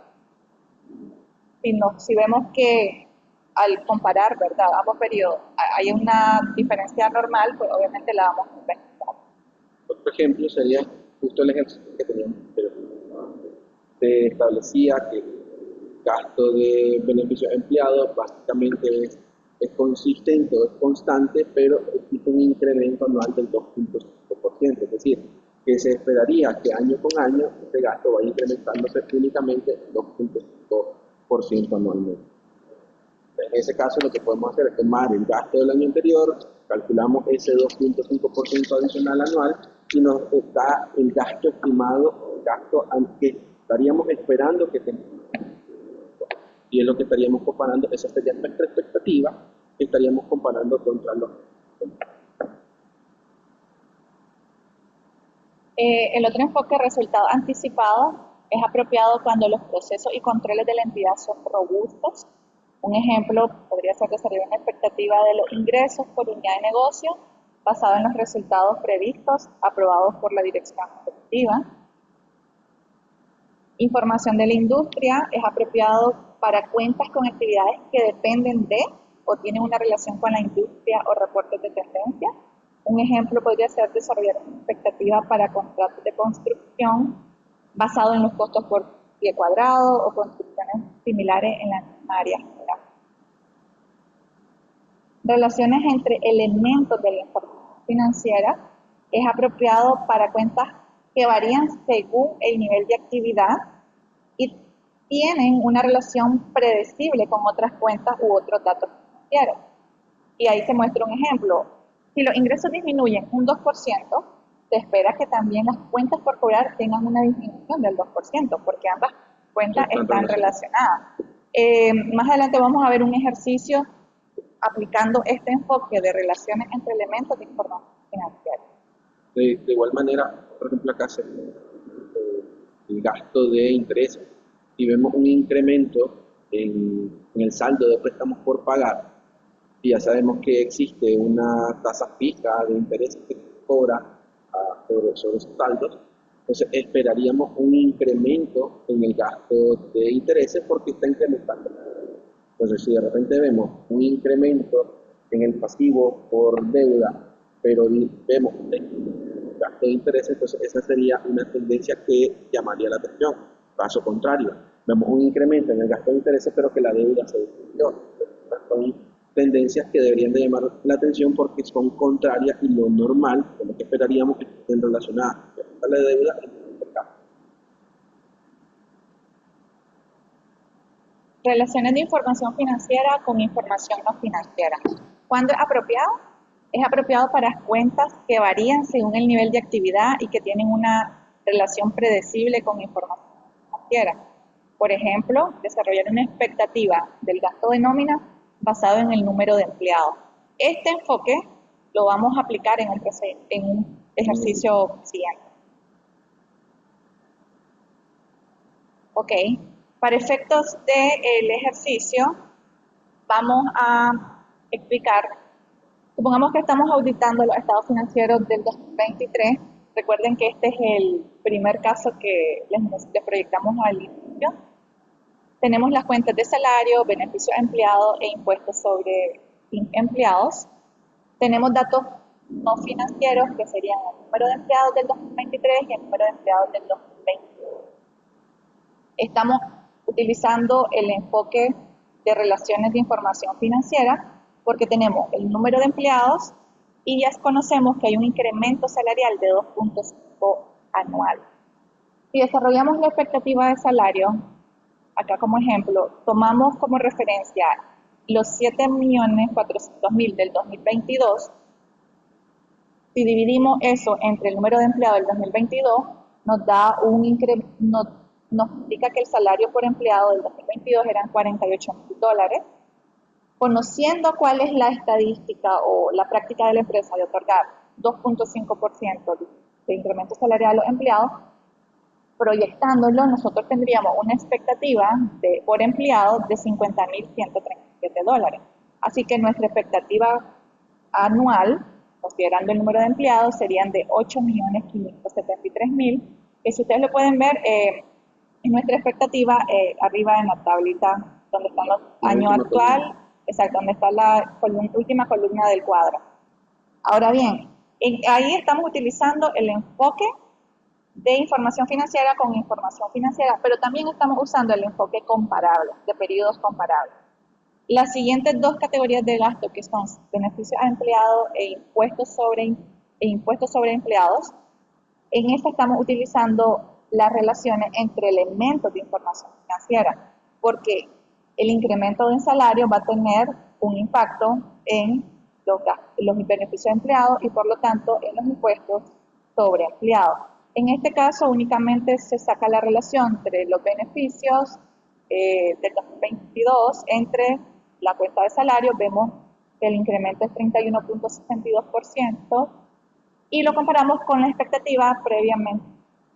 Si vemos que al comparar, ¿verdad?, ambos periodos hay una diferencia normal, pues obviamente la vamos a investigar. Otro ejemplo sería justo el ejercicio que teníamos anteriormente. Se establecía que el gasto de beneficios empleados básicamente es consistente o es constante, pero existe un incremento anual del 2.5%, es decir, que se esperaría que año con año este gasto vaya incrementándose únicamente 2.5% anualmente. En ese caso, lo que podemos hacer es tomar el gasto del año anterior, calculamos ese 2.5% adicional anual y nos da el gasto estimado, el gasto que estaríamos esperando que tengamos. Y es lo que estaríamos comparando, esa sería nuestra expectativa estaríamos comparando contra los... El otro enfoque, resultado anticipado, es apropiado cuando los procesos y controles de la entidad son robustos. Un ejemplo podría ser desarrollar una expectativa de los ingresos por unidad de negocio basado en los resultados previstos aprobados por la dirección ejecutiva. Información de la industria es apropiado para cuentas con actividades que dependen de o tienen una relación con la industria o reportes de tendencia. Un ejemplo podría ser desarrollar una expectativa para contratos de construcción basado en los costos por pie cuadrado o construcciones similares en la misma área general. Relaciones entre elementos de la información financiera es apropiado para cuentas que varían según el nivel de actividad y tienen una relación predecible con otras cuentas u otros datos financieros. Y ahí se muestra un ejemplo. Si los ingresos disminuyen un 2%, se espera que también las cuentas por cobrar tengan una disminución del 2%, porque ambas cuentas están relacionadas. Más adelante vamos a ver un ejercicio aplicando este enfoque de relaciones entre elementos de información financiera. De igual manera, por ejemplo, acá se el gasto de intereses y vemos un incremento en el saldo de préstamos por pagar, y ya sabemos que existe una tasa fija de intereses que cobra sobre esos saldos, entonces esperaríamos un incremento en el gasto de intereses porque está incrementando. Entonces, si de repente vemos un incremento en el pasivo por deuda, pero vemos un gasto de intereses, entonces esa sería una tendencia que llamaría la atención. Caso contrario, vemos un incremento en el gasto de intereses, pero que la deuda se disminuyó. Son tendencias que deberían de llamar la atención porque son contrarias y lo normal, como que esperaríamos que estén relacionadas con la deuda y el mercado. Relaciones de información financiera con información no financiera. ¿Cuándo es apropiado? Es apropiado para cuentas que varían según el nivel de actividad y que tienen una relación predecible con información financiera. Por ejemplo, desarrollar una expectativa del gasto de nómina basado en el número de empleados. Este enfoque lo vamos a aplicar en un ejercicio siguiente. Ok, para efectos del ejercicio vamos a explicar, supongamos que estamos auditando los estados financieros del 2023. Recuerden que este es el primer caso que les proyectamos al inicio. Tenemos las cuentas de salario, beneficios empleados e impuestos sobre empleados. Tenemos datos no financieros que serían el número de empleados del 2023 y el número de empleados del 2022. Estamos utilizando el enfoque de relaciones de información financiera porque tenemos el número de empleados y ya conocemos que hay un incremento salarial de 2.5 anual. Si desarrollamos la expectativa de salario, acá como ejemplo, tomamos como referencia los 7.400.000 del 2022, si dividimos eso entre el número de empleados del 2022, nos da un incremento, nos indica que el salario por empleado del 2022 eran $48,000. Conociendo cuál es la estadística o la práctica de la empresa de otorgar 2.5% de incremento salarial a los empleados, proyectándolo, nosotros tendríamos una expectativa por empleado de $50,137. Así que nuestra expectativa anual, considerando el número de empleados, serían de 8.573.000, que si ustedes lo pueden ver, en nuestra expectativa, arriba en la tablita donde están los años actual, exacto, donde está la última columna del cuadro. Ahora bien, ahí estamos utilizando el enfoque de información financiera con información financiera, pero también estamos usando el enfoque comparable, de periodos comparables. Las siguientes dos categorías de gasto, que son beneficios a empleados e impuestos sobre empleados, en esta estamos utilizando las relaciones entre elementos de información financiera, porque el incremento del salario va a tener un impacto en los beneficios de empleados y por lo tanto en los impuestos sobre empleados. En este caso únicamente se saca la relación entre los beneficios del 2022 entre la cuenta de salario, vemos que el incremento es 31.62%, y lo comparamos con la expectativa previamente,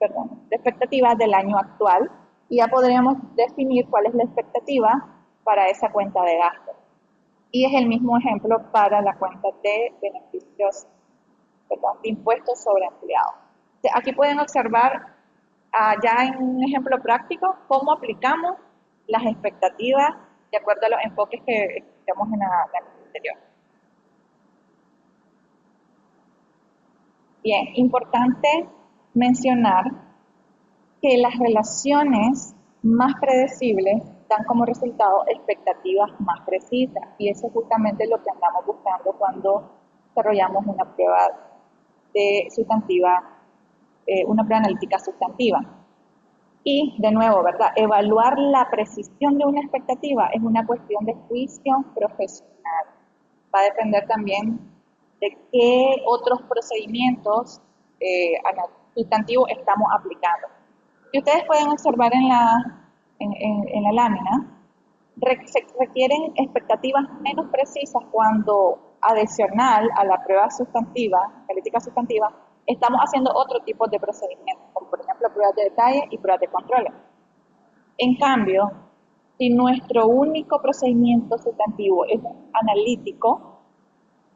perdón, la expectativa del año actual, y ya podríamos definir cuál es la expectativa para esa cuenta de gastos. Y es el mismo ejemplo para la cuenta de beneficios, perdón, de impuestos sobre empleados. Aquí pueden observar ya en un ejemplo práctico cómo aplicamos las expectativas de acuerdo a los enfoques que explicamos en la anterior. Bien, importante mencionar que las relaciones más predecibles dan como resultado expectativas más precisas, y eso es justamente lo que andamos buscando cuando desarrollamos una prueba de sustantiva, una prueba analítica sustantiva. Y de nuevo, ¿verdad? Evaluar la precisión de una expectativa es una cuestión de juicio profesional. Va a depender también de qué otros procedimientos sustantivos estamos aplicando. Y ustedes pueden observar en la lámina, se requieren expectativas menos precisas cuando adicional a la prueba sustantiva, analítica sustantiva, estamos haciendo otro tipo de procedimientos, como por ejemplo pruebas de detalle y pruebas de control. En cambio, si nuestro único procedimiento sustantivo es analítico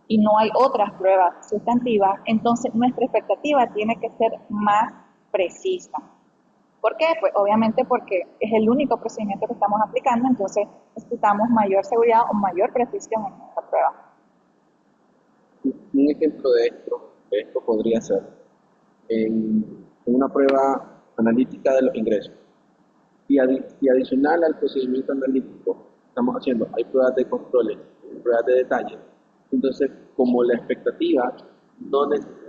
y no hay otras pruebas sustantivas, entonces nuestra expectativa tiene que ser más precisa. ¿Por qué? Pues obviamente porque es el único procedimiento que estamos aplicando, entonces necesitamos mayor seguridad o mayor precisión en nuestra prueba. Un ejemplo de esto podría ser en una prueba analítica de los ingresos. Y adicional al procedimiento analítico, estamos haciendo, hay pruebas de controles, pruebas de detalle. Entonces, como la expectativa no necesita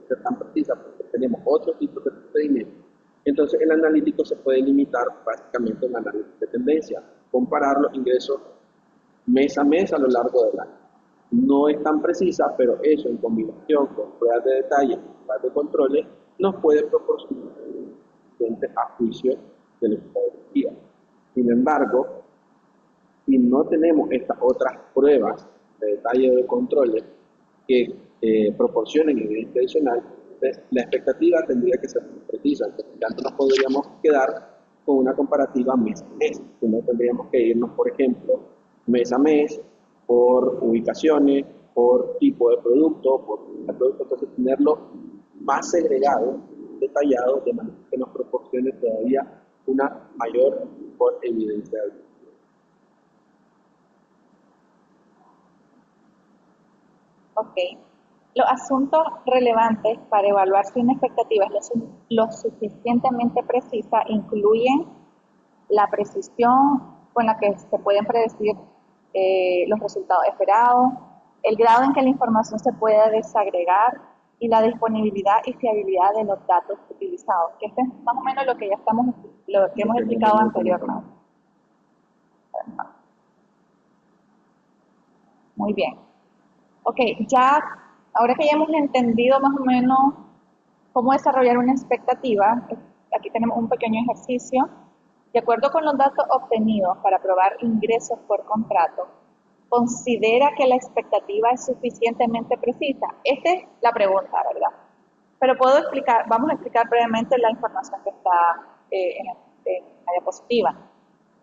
ser tan precisa porque tenemos otros tipos de procedimientos, entonces el analítico se puede limitar básicamente a un análisis de tendencia, comparar los ingresos mes a mes a lo largo del año. No es tan precisa, pero eso en combinación con pruebas de detalle y pruebas de controles nos puede proporcionar a juicio de la expectativa. Sin embargo, si no tenemos estas otras pruebas de detalle o de controles que proporcionen evidencia adicional, entonces la expectativa tendría que ser muy precisa. Entonces ya no nos podríamos quedar con una comparativa mes a mes, sino tendríamos que irnos, por ejemplo, mes a mes, por ubicaciones, por tipo de producto, entonces tenerlo más segregado, detallado, de manera que nos proporcione todavía una mayor evidencia. Ok. Los asuntos relevantes para evaluar si una expectativa es lo suficientemente precisa incluyen la precisión con la que se pueden predecir los resultados esperados, el grado en que la información se puede desagregar y la disponibilidad y fiabilidad de los datos utilizados, que esto es más o menos lo que ya hemos explicado anteriormente. Muy bien. Ok, ahora que ya hemos entendido más o menos cómo desarrollar una expectativa, aquí tenemos un pequeño ejercicio. De acuerdo con los datos obtenidos para probar ingresos por contrato, ¿considera que la expectativa es suficientemente precisa? Esta es la pregunta, ¿verdad? Pero vamos a explicar brevemente la información que está en la diapositiva.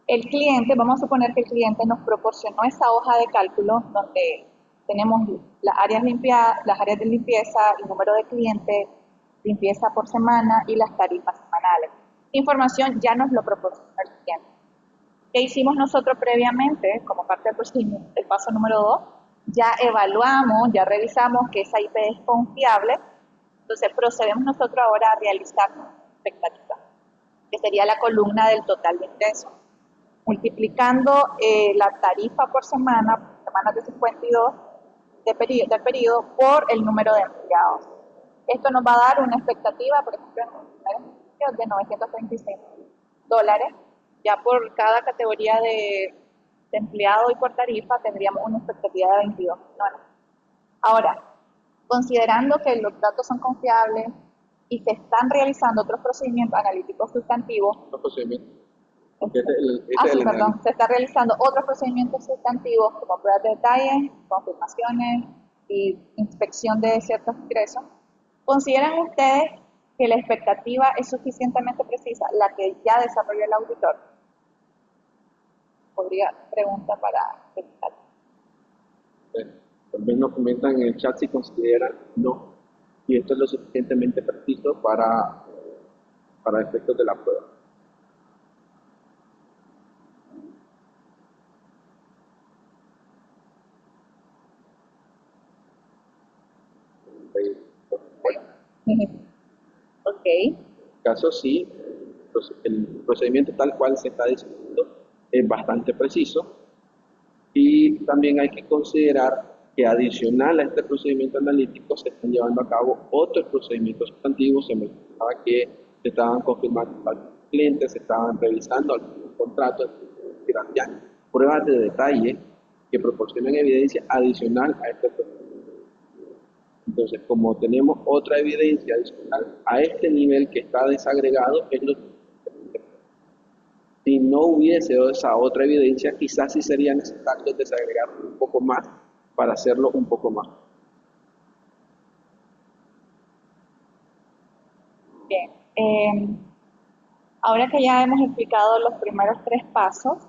El cliente, vamos a suponer que el cliente nos proporcionó esa hoja de cálculo donde tenemos las áreas de limpieza, el número de clientes, limpieza por semana y las tarifas semanales. Información ya nos lo proporcionó el cliente. ¿Qué hicimos nosotros previamente como parte del procedimiento? El paso número 2, ya evaluamos, ya revisamos que esa IP es confiable, entonces procedemos nosotros ahora a realizar expectativa, que sería la columna del total de ingresos, multiplicando la tarifa por semana, semanas de 52 del periodo, por el número de empleados. Esto nos va a dar una expectativa, por ejemplo, de $936. Ya por cada categoría de empleado y por tarifa tendríamos una expectativa de 22 millones. Ahora, considerando que los datos son confiables y se están realizando otros procedimientos analíticos sustantivos, Este es Sí, el perdón. Se está realizando otros procedimientos sustantivos como pruebas de detalle, confirmaciones y inspección de ciertos ingresos. ¿Consideran ustedes que la expectativa es suficientemente precisa, la que ya desarrolló el auditor? Podría pregunta para el chat. También nos comentan en el chat si consideran no, y esto es lo suficientemente preciso para efectos de la prueba. Ok. En este caso sí, el procedimiento tal cual se está diciendo es bastante preciso, y también hay que considerar que adicional a este procedimiento analítico se están llevando a cabo otros procedimientos sustantivos. Se mencionaba que se estaban confirmando al cliente, se estaban revisando algunos contratos, ya pruebas de detalle que proporcionan evidencia adicional a este procedimiento. Entonces, como tenemos otra evidencia adicional a este nivel que está desagregado, es lo si no hubiese esa otra evidencia, quizás sí sería necesario desagregar un poco más para hacerlo un poco más. Bien. Ahora que ya hemos explicado los primeros tres pasos,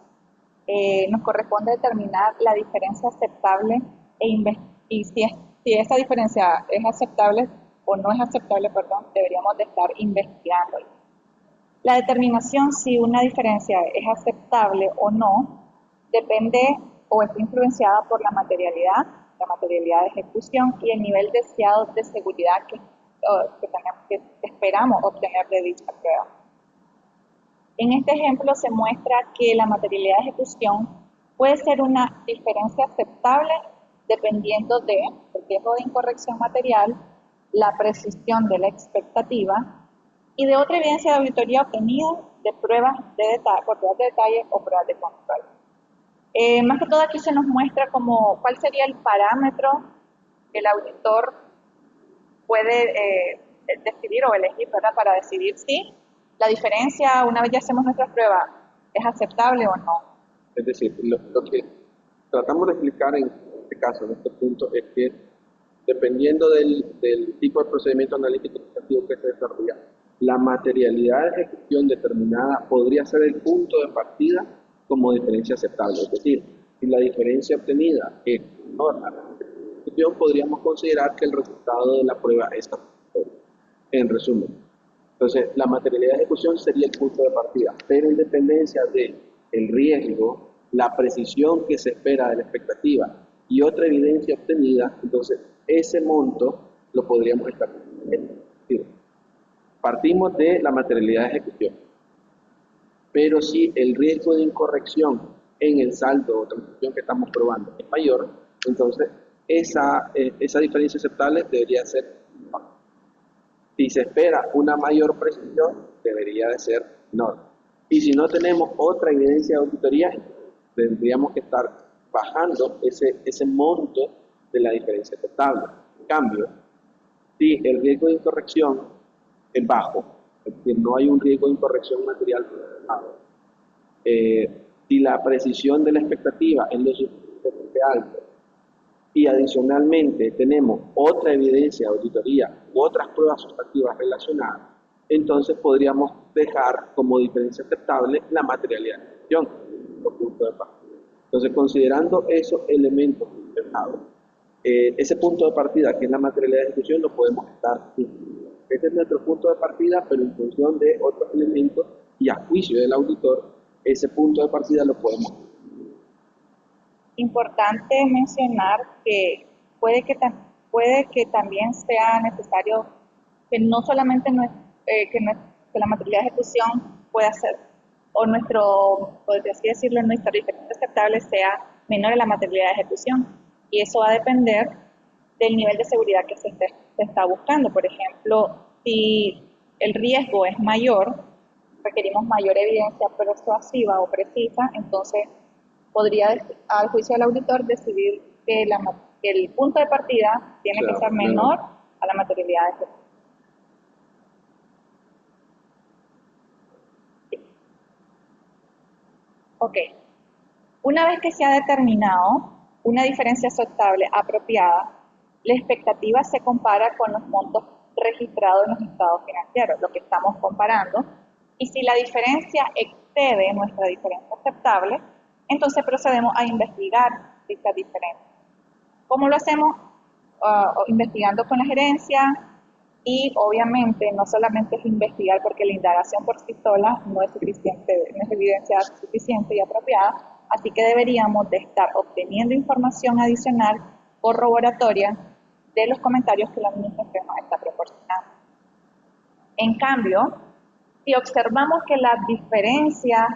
nos corresponde determinar la diferencia aceptable y si esa diferencia es aceptable o no es aceptable, perdón, deberíamos de estar investigándola. La determinación si una diferencia es aceptable o no depende o está influenciada por la materialidad de ejecución y el nivel deseado de seguridad que esperamos obtener de dicha prueba. En este ejemplo se muestra que la materialidad de ejecución puede ser una diferencia aceptable dependiendo del riesgo de incorrección material, la precisión de la expectativa y de otra evidencia de auditoría obtenida de pruebas de detalle, por pruebas de detalle o pruebas de control. Más que todo aquí se nos muestra cuál sería el parámetro que el auditor puede decidir o elegir, ¿verdad? Para decidir si la diferencia, una vez ya hacemos nuestras pruebas, es aceptable o no. Es decir, lo que tratamos de explicar en este caso, en este punto, es que dependiendo del tipo de procedimiento analítico que se desarrolla, la materialidad de ejecución determinada podría ser el punto de partida como diferencia aceptable. Es decir, si la diferencia obtenida es menor a la ejecución, podríamos considerar que el resultado de la prueba es satisfactorio. En resumen, entonces la materialidad de ejecución sería el punto de partida, pero en dependencia del riesgo, la precisión que se espera de la expectativa y otra evidencia obtenida, entonces ese monto lo podríamos estar viendo. Partimos de la materialidad de ejecución, pero si el riesgo de incorrección en el saldo o transacción que estamos probando es mayor, entonces esa diferencia aceptable debería ser menor. Si se espera una mayor precisión, debería de ser menor. Y si no tenemos otra evidencia de auditoría, tendríamos que estar bajando ese monto de la diferencia aceptable. En cambio, si el riesgo de incorrección es bajo, es decir, no hay un riesgo de incorrección material, si la precisión de la expectativa es lo suficientemente alta y adicionalmente tenemos otra evidencia de auditoría u otras pruebas sustantivas relacionadas, entonces podríamos dejar como diferencia aceptable la materialidad de ejecución, los puntos de partida. Entonces, considerando esos elementos mencionados, ese punto de partida, que es la materialidad de ejecución, lo podemos estar incluyendo. Este es nuestro punto de partida, pero en función de otros elementos y a juicio del auditor, ese punto de partida lo podemos. Importante mencionar que puede que también sea necesario que no solamente que la materialidad de ejecución pueda ser, o por así decirlo, nuestra diferencia aceptable sea menor a la materialidad de ejecución. Y eso va a depender del nivel de seguridad que se está buscando. Por ejemplo, si el riesgo es mayor, requerimos mayor evidencia persuasiva o precisa, entonces podría, al juicio del auditor, decidir que el punto de partida tiene que ser menor a la materialidad de ejecución. Ok, una vez que se ha determinado una diferencia aceptable apropiada, la expectativa se compara con los montos registrados en los estados financieros, lo que estamos comparando, y si la diferencia excede nuestra diferencia aceptable, entonces procedemos a investigar dicha diferencia. ¿Cómo lo hacemos? Investigando con la gerencia y obviamente no solamente es investigar porque la indagación por sí sola no es suficiente, no es evidencia suficiente y apropiada, así que deberíamos de estar obteniendo información adicional corroboratoria de los comentarios que la administración nos está proporcionando. En cambio, si observamos que las diferencias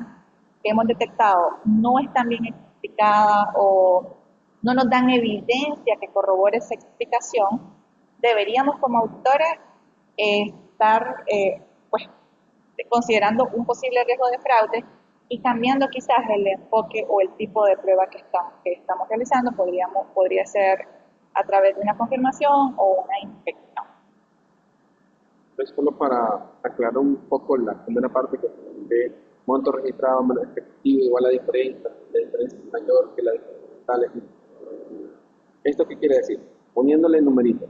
que hemos detectado no están bien explicadas o no nos dan evidencia que corrobore esa explicación, deberíamos como autores estar pues, considerando un posible riesgo de fraude y cambiando quizás el enfoque o el tipo de prueba que estamos realizando. Podría ser a través de una confirmación o una inspección. Pues solo para aclarar un poco la primera parte que de monto registrado menos efectivo igual a la diferencia es mayor que la diferencia tal. ¿Esto qué quiere decir? Poniéndole numeritos.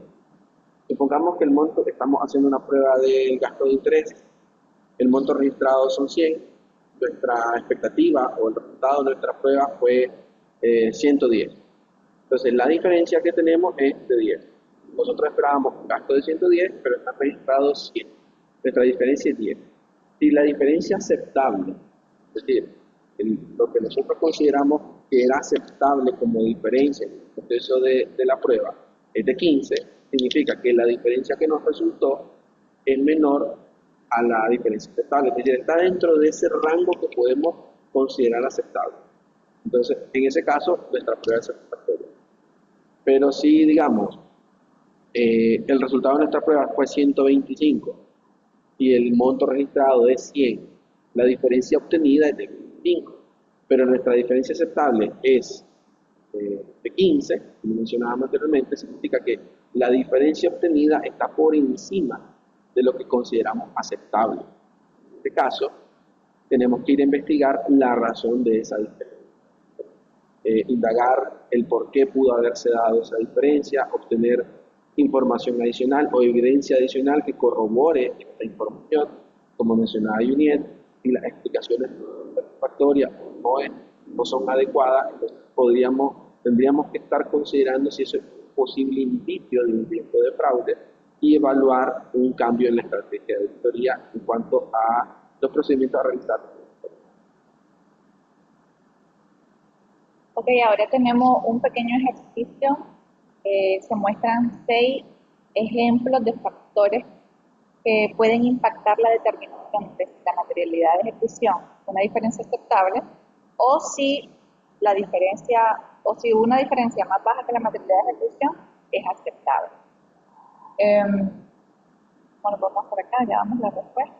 Supongamos que el monto, estamos haciendo una prueba del gasto de interés, el monto registrado son 100, nuestra expectativa o el resultado de nuestra prueba fue 110. Entonces la diferencia que tenemos es de 10. Nosotros esperábamos un gasto de 110, pero está registrado 100. Nuestra diferencia es 10. Si la diferencia aceptable, es decir, lo que nosotros consideramos que era aceptable como diferencia en el proceso de la prueba es de 15, significa que la diferencia que nos resultó es menor a la diferencia aceptable, es decir, está dentro de ese rango que podemos considerar aceptable. Entonces, en ese caso, nuestra prueba es satisfactoria. Pero si, digamos, el resultado de nuestra prueba fue 125 y el monto registrado es 100, la diferencia obtenida es de 25, pero nuestra diferencia aceptable es de 15, como mencionábamos anteriormente, significa que la diferencia obtenida está por encima de lo que consideramos aceptable. En este caso, tenemos que ir a investigar la razón de esa diferencia. Indagar el por qué pudo haberse dado esa diferencia, obtener información adicional o evidencia adicional que corrobore esta información, como mencionaba Juniet, si las explicaciones satisfactorias no son adecuadas, entonces tendríamos que estar considerando si eso es un posible indicio de un riesgo de fraude y evaluar un cambio en la estrategia de auditoría en cuanto a los procedimientos a realizar. Ok, ahora tenemos un pequeño ejercicio. Se muestran 6 ejemplos de factores que pueden impactar la determinación de la materialidad de ejecución, una diferencia aceptable, o si la diferencia, o si una diferencia más baja que la materialidad de ejecución es aceptable. Bueno, vamos por acá, ya damos la respuesta.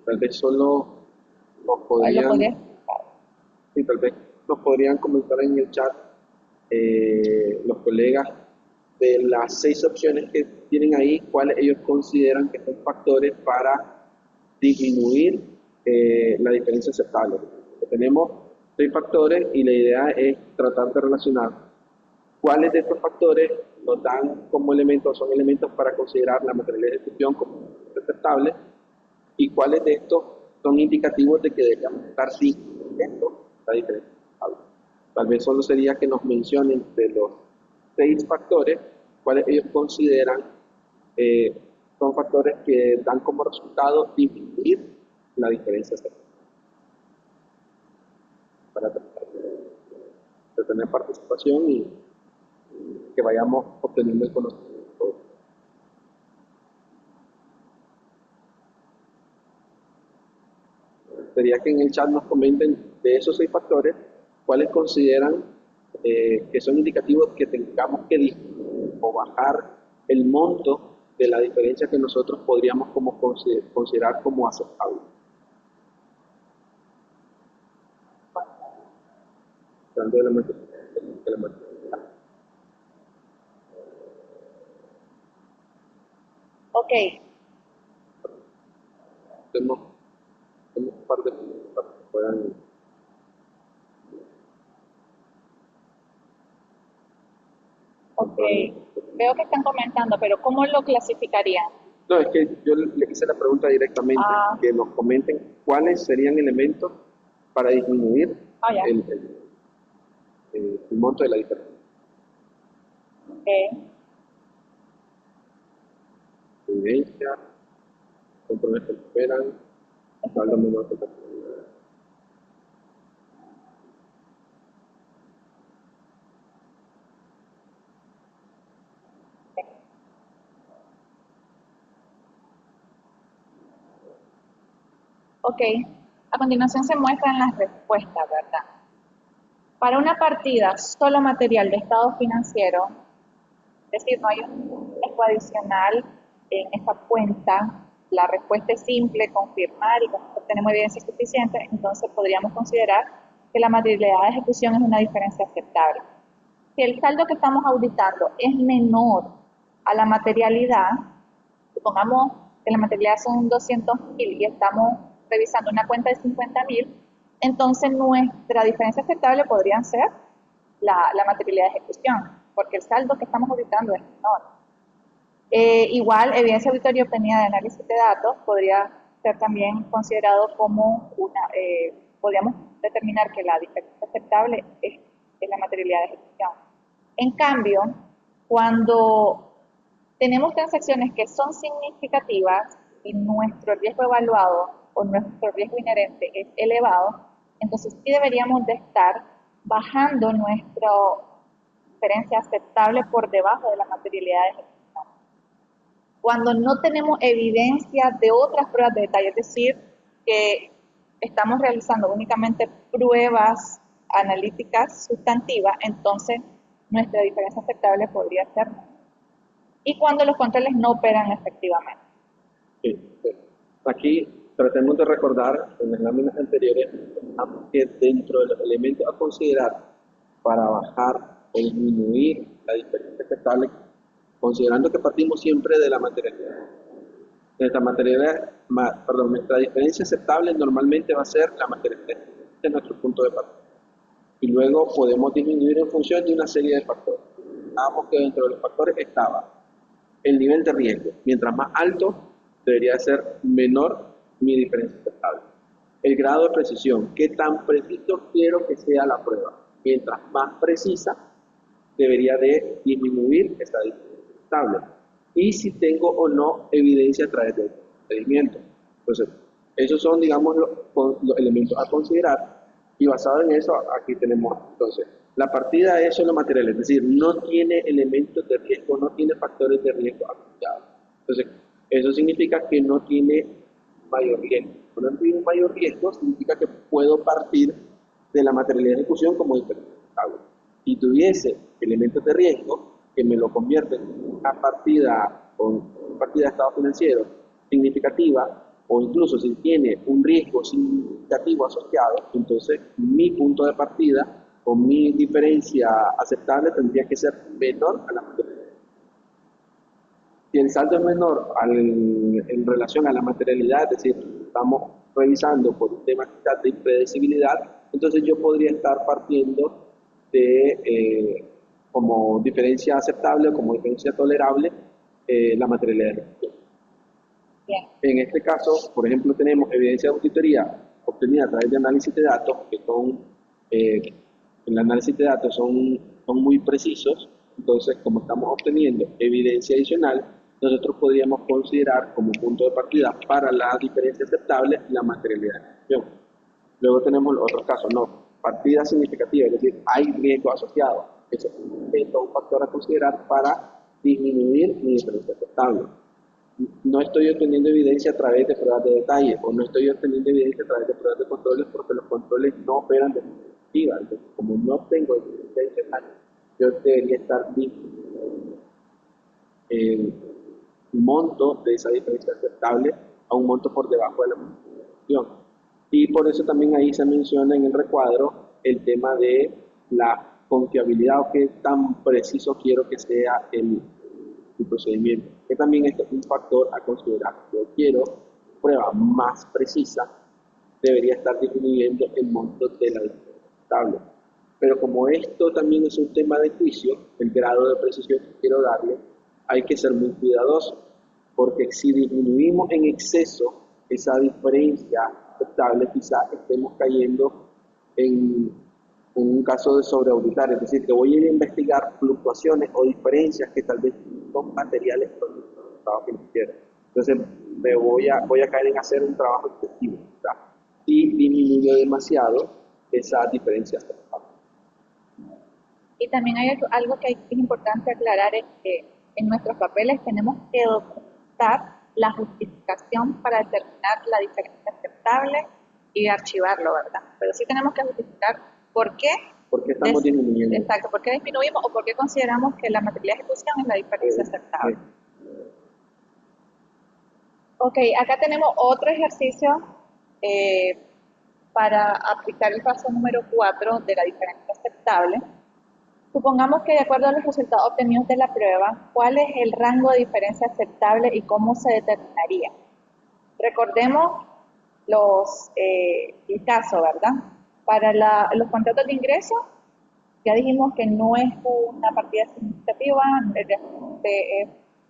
Tal vez solo nos podrían, sí, tal vez nos podrían comentar en el chat los colegas de las 6 opciones que tienen ahí, cuáles ellos consideran que son factores para disminuir la diferencia aceptable. Tenemos 6 factores y la idea es tratar de relacionar cuáles de estos factores nos dan como elementos, son elementos para considerar la materialidad de ejecución como aceptable y cuáles de estos son indicativos de que deberíamos estar disminuyendo la diferencia aceptable. Tal vez solo sería que nos mencionen de los 6 factores cuáles ellos consideran son factores que dan como resultado disminuir la diferencia aceptable. Para tratar de tener participación y que vayamos obteniendo el conocimiento. Sería que en el chat nos comenten de esos 6 factores cuáles consideran que son indicativos que tengamos que disminuir o bajar el monto de la diferencia que nosotros podríamos como considerar como aceptable. Hablando de la materia. Ok. Tenemos un par de puedan. Ok, veo que están comentando, pero ¿cómo lo clasificarían? No, es que yo le hice la pregunta directamente, Ah, que nos comenten cuáles serían elementos para disminuir ah, ya, el monto de la diferencia. ok. Evidencia, controles que esperan, saldo menor que la. Ok, a continuación se muestran las respuestas, ¿verdad? Para una partida solo material de estado financiero, es decir, no hay un riesgo adicional en esta cuenta, la respuesta es simple, confirmar y con esto tenemos evidencia suficiente, entonces podríamos considerar que la materialidad de ejecución es una diferencia aceptable. Si el saldo que estamos auditando es menor a la materialidad, supongamos que la materialidad son 200.000 y estamos revisando una cuenta de 50.000, entonces nuestra diferencia aceptable podrían ser la materialidad de ejecución, porque el saldo que estamos auditando es menor. Igual, evidencia auditoria obtenida de análisis de datos podría ser también considerado como podríamos determinar que la diferencia aceptable es la materialidad de ejecución. En cambio, cuando tenemos transacciones que son significativas y nuestro riesgo evaluado o nuestro riesgo inherente es elevado, entonces sí deberíamos de estar bajando nuestra diferencia aceptable por debajo de la materialidad de ejecución. Cuando no tenemos evidencia de otras pruebas de detalle, es decir, que estamos realizando únicamente pruebas analíticas sustantivas, entonces nuestra diferencia aceptable podría ser menor. Y cuando los controles no operan efectivamente. Sí, sí. Aquí tratemos de recordar en las láminas anteriores que dentro de los elementos a considerar para bajar o disminuir la diferencia aceptable, considerando que partimos siempre de la materialidad. Nuestra diferencia aceptable normalmente va a ser la materialidad de nuestro punto de partida. Y luego podemos disminuir en función de una serie de factores. Hablábamos que dentro de los factores estaba el nivel de riesgo. Mientras más alto, debería ser menor mi diferencia aceptable. El grado de precisión. ¿Qué tan preciso quiero que sea la prueba? Mientras más precisa, debería de disminuir esa diferencia aceptable. Y si tengo o no evidencia a través del procedimiento. Entonces, esos son, digamos, los elementos a considerar. Y basado en eso, aquí tenemos, entonces, la partida es solo material, es decir, no tiene elementos de riesgo, no tiene factores de riesgo asociados. Entonces, eso significa que no tiene mayor riesgo. Cuando no tiene un mayor riesgo, significa que puedo partir de la materialidad de ejecución como diferencia aceptable. Si tuviese elementos de riesgo que me lo convierten en una partida de estado financiero significativa, o incluso si tiene un riesgo significativo asociado, entonces mi punto de partida o mi diferencia aceptable tendría que ser menor a la materialidad. Si el saldo es menor en relación a la materialidad, es decir, estamos revisando por un tema de impredecibilidad, entonces yo podría estar partiendo de como diferencia aceptable o como diferencia tolerable la materialidad de la ejecución. Bien. En este caso, por ejemplo, tenemos evidencia de auditoría obtenida a través de análisis de datos, que son, en el análisis de datos son muy precisos. Entonces, como estamos obteniendo evidencia adicional, nosotros podríamos considerar como punto de partida para la diferencia aceptable la materialidad de la ejecución. Luego tenemos los otros casos, no, partida significativa, es decir, hay riesgo asociado. Ese es un factor a considerar para disminuir mi diferencia aceptable. No estoy obteniendo evidencia a través de pruebas de detalle, o no estoy obteniendo evidencia a través de pruebas de controles porque los controles no operan de forma efectiva. Entonces, como no tengo evidencia adicional, yo debería estar disminuyendo el monto de esa diferencia aceptable a un monto por debajo de la multiplicación. Y por eso también ahí se menciona en el recuadro el tema de la confiabilidad o qué tan preciso quiero que sea el procedimiento, que también es un factor a considerar. Yo quiero prueba más precisa debería estar disminuyendo el monto de la diferencia aceptable. Pero como esto también es un tema de juicio, el grado de precisión que quiero darle, hay que ser muy cuidadoso, porque si disminuimos en exceso esa diferencia aceptable, quizás estemos cayendo en un caso de sobreauditar, es decir, que voy a ir a investigar fluctuaciones o diferencias que tal vez son materiales con los resultados que quiero. Entonces voy a caer en hacer un trabajo excesivo, ¿verdad? Y disminuyo demasiado esa diferencia aceptable. Y también hay algo que es importante aclarar, es que en nuestros papeles tenemos que documentar la justificación para determinar la diferencia aceptable y archivarlo, ¿verdad? Pero sí tenemos que justificar por qué. ¿Por qué estamos disminuyendo? Exacto, por qué disminuimos o por qué consideramos que la materialidad de ejecución es la diferencia aceptable. Ok, acá tenemos otro ejercicio para aplicar el paso número 4 de la diferencia aceptable. Supongamos que de acuerdo a los resultados obtenidos de la prueba, ¿cuál es el rango de diferencia aceptable y cómo se determinaría? Recordemos el caso, ¿verdad? Para los contratos de ingreso, ya dijimos que no es una partida significativa, es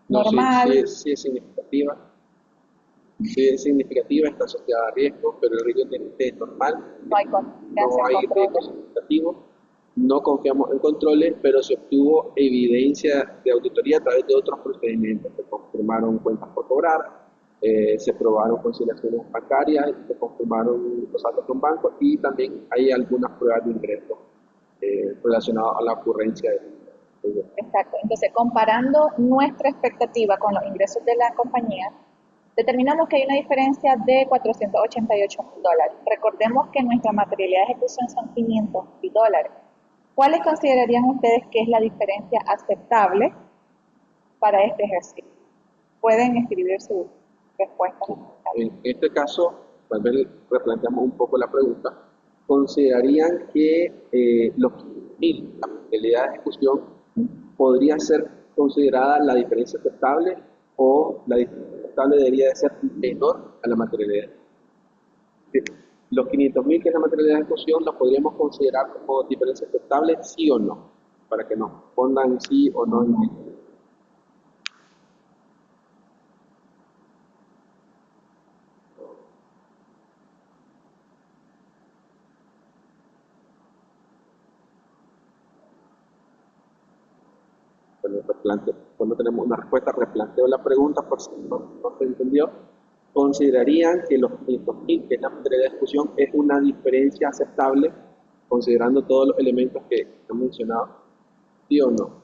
normal. No, sí es significativa. Sí es significativa, está asociada a riesgo, pero el riesgo es normal. No hay riesgo significativo. No confiamos en controles, pero se obtuvo evidencia de auditoría a través de otros procedimientos. Se confirmaron cuentas por cobrar, se probaron conciliaciones bancarias, se confirmaron los saldos con bancos y también hay algunas pruebas de ingreso relacionadas a la ocurrencia de ingresos. Exacto. Entonces, comparando nuestra expectativa con los ingresos de la compañía, determinamos que hay una diferencia de $488,000. Recordemos que nuestra materialidad de ejecución son $500,000. ¿Cuáles considerarían ustedes que es la diferencia aceptable para este ejercicio? Pueden escribir su respuesta. En este caso, tal vez replanteamos un poco la pregunta. ¿Considerarían que la materialidad de ejecución podría ser considerada la diferencia aceptable o la diferencia aceptable debería de ser menor a la materialidad? Los 500.000 que es la materialidad de ejecución los podríamos considerar como diferencia aceptable, sí o no, para que nos pongan sí o no en el. Cuando tenemos una respuesta, replanteo la pregunta por si no se entendió. ¿Considerarían que los 500.000, que es la materialidad de ejecución, es una diferencia aceptable, considerando todos los elementos que he mencionado? ¿Sí o no?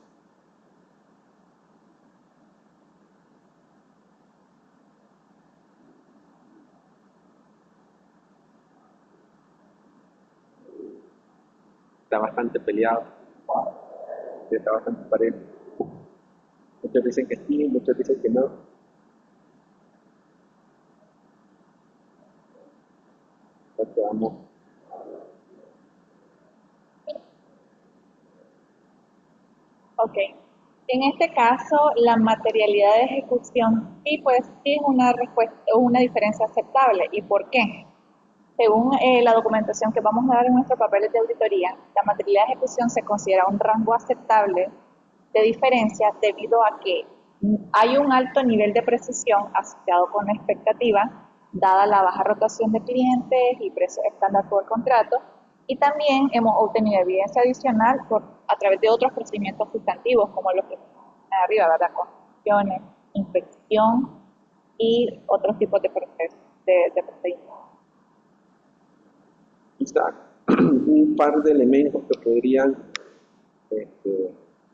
Está bastante peleado, está bastante parejo. Muchos dicen que sí, muchos dicen que no. Vamos. Ok. En este caso, la materialidad de ejecución sí, pues, sí es una respuesta, una diferencia aceptable. ¿Y por qué? Según la documentación que vamos a dar en nuestros papeles de auditoría, la materialidad de ejecución se considera un rango aceptable de diferencia debido a que hay un alto nivel de precisión asociado con la expectativa, dada la baja rotación de clientes y precios estándar por contrato, y también hemos obtenido evidencia adicional a través de otros procedimientos sustantivos, como los que están arriba, ¿verdad? Condiciones, inspección y otros tipos de procedimientos. Quizá un par de elementos que podrían,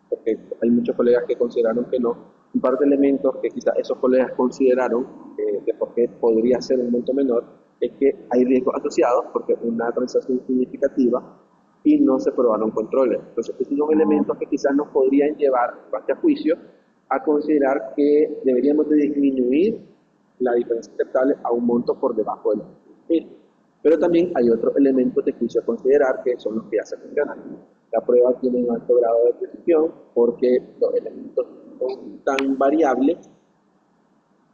porque hay muchos colegas que consideraron que no, un par de elementos que quizás esos colegas consideraron de por qué podría ser un monto menor, es que hay riesgos asociados, porque es una transacción significativa y no se probaron controles. Entonces, estos son elementos que quizás nos podrían llevar, a juicio, a considerar que deberíamos de disminuir la diferencia aceptable a un monto por debajo de los 1.000. Pero también hay otros elementos de juicio a considerar que son los que ya se mencionan. La prueba tiene un alto grado de precisión porque los elementos son tan variables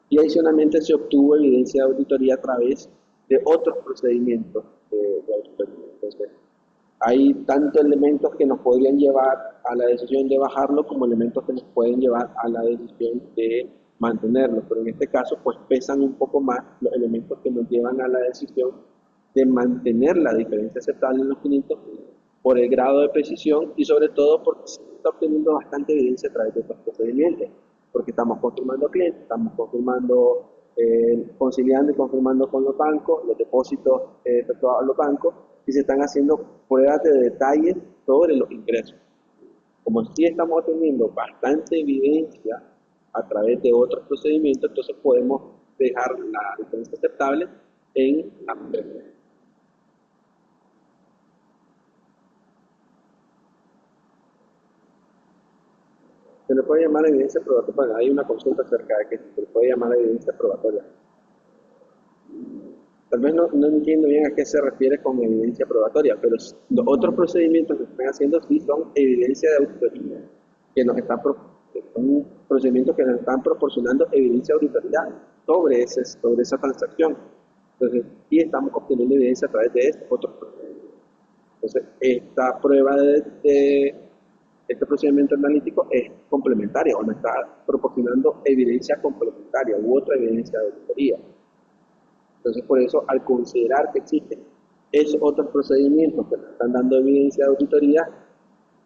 y adicionalmente se obtuvo evidencia de auditoría a través de otros procedimientos de auditoría. Entonces, hay tanto elementos que nos podrían llevar a la decisión de bajarlo como elementos que nos pueden llevar a la decisión de mantenerlo, pero en este caso pues pesan un poco más los elementos que nos llevan a la decisión de mantener la diferencia aceptable en los 500 por el grado de precisión y sobre todo porque se está obteniendo bastante evidencia a través de estos procedimientos, porque estamos confirmando clientes, estamos confirmando, conciliando y confirmando con los bancos, los depósitos efectuados a los bancos, y se están haciendo pruebas de detalle sobre los ingresos. Como sí estamos obteniendo bastante evidencia a través de otros procedimientos, entonces podemos dejar la diferencia aceptable en la empresa. Se le puede llamar evidencia probatoria. Bueno, hay una consulta acerca de que se le puede llamar evidencia probatoria. Tal vez no entiendo bien a qué se refiere con evidencia probatoria, pero los otros procedimientos que se están haciendo sí son evidencia de auditoría, que son procedimientos que nos están proporcionando evidencia de auditoría sobre esa transacción. Entonces, sí estamos obteniendo evidencia a través de estos otros procedimientos. Entonces, esta prueba de este procedimiento analítico es complementaria o nos está proporcionando evidencia complementaria u otra evidencia de auditoría. Entonces, por eso, al considerar que existen esos otros procedimientos que nos están dando evidencia de auditoría,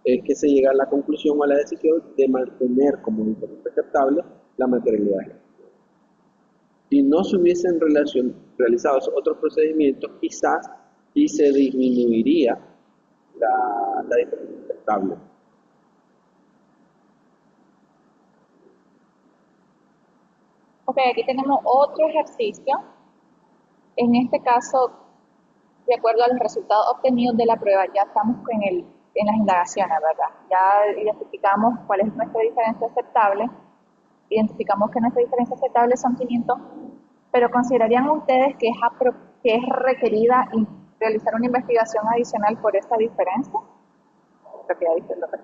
es que se llega a la conclusión o a la decisión de mantener como diferencia aceptable la materialidad. Si no se hubiesen realizado esos otros procedimientos, quizás sí se disminuiría la diferencia aceptable. Ok, aquí tenemos otro ejercicio. En este caso, de acuerdo a los resultados obtenidos de la prueba, ya estamos en las indagaciones, ¿verdad? Ya identificamos cuál es nuestra diferencia aceptable, identificamos que nuestra diferencia aceptable son 500, pero ¿considerarían ustedes que es requerida realizar una investigación adicional por esta diferencia? Creo que ya dije lo que...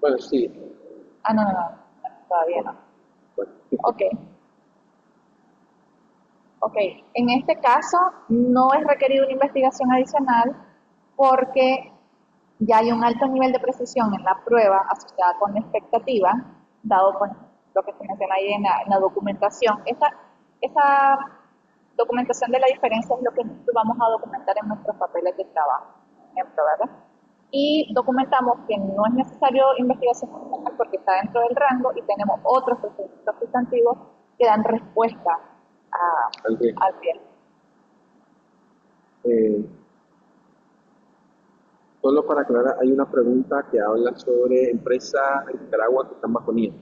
Bueno, sí. No, todavía no. Bueno. Ok, en este caso no es requerida una investigación adicional porque ya hay un alto nivel de precisión en la prueba asociada con la expectativa, dado con lo que se menciona ahí en la documentación. Esa documentación de la diferencia es lo que nosotros vamos a documentar en nuestros papeles de trabajo, por ejemplo, ¿verdad? Y documentamos que no es necesario investigación adicional porque está dentro del rango y tenemos otros procedimientos sustantivos que dan respuesta al riesgo. Solo para aclarar, hay una pregunta que habla sobre empresas en Nicaragua que están bajo NIA.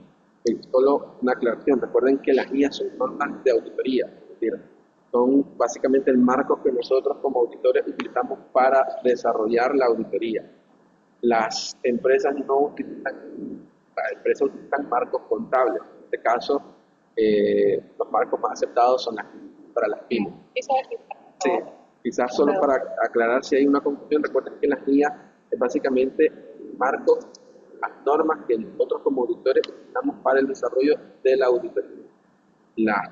Solo una aclaración, recuerden que las NIA son normas de auditoría, es decir, son básicamente el marco que nosotros como auditores utilizamos para desarrollar la auditoría. Las empresas no utilizan, las empresas utilizan marcos contables. En este caso, los marcos más aceptados son para las pymes. Sí, quizás solo para aclarar si hay una confusión, recuerden que las guías es básicamente marcos, las normas que nosotros como auditores utilizamos para el desarrollo de la auditoría. Las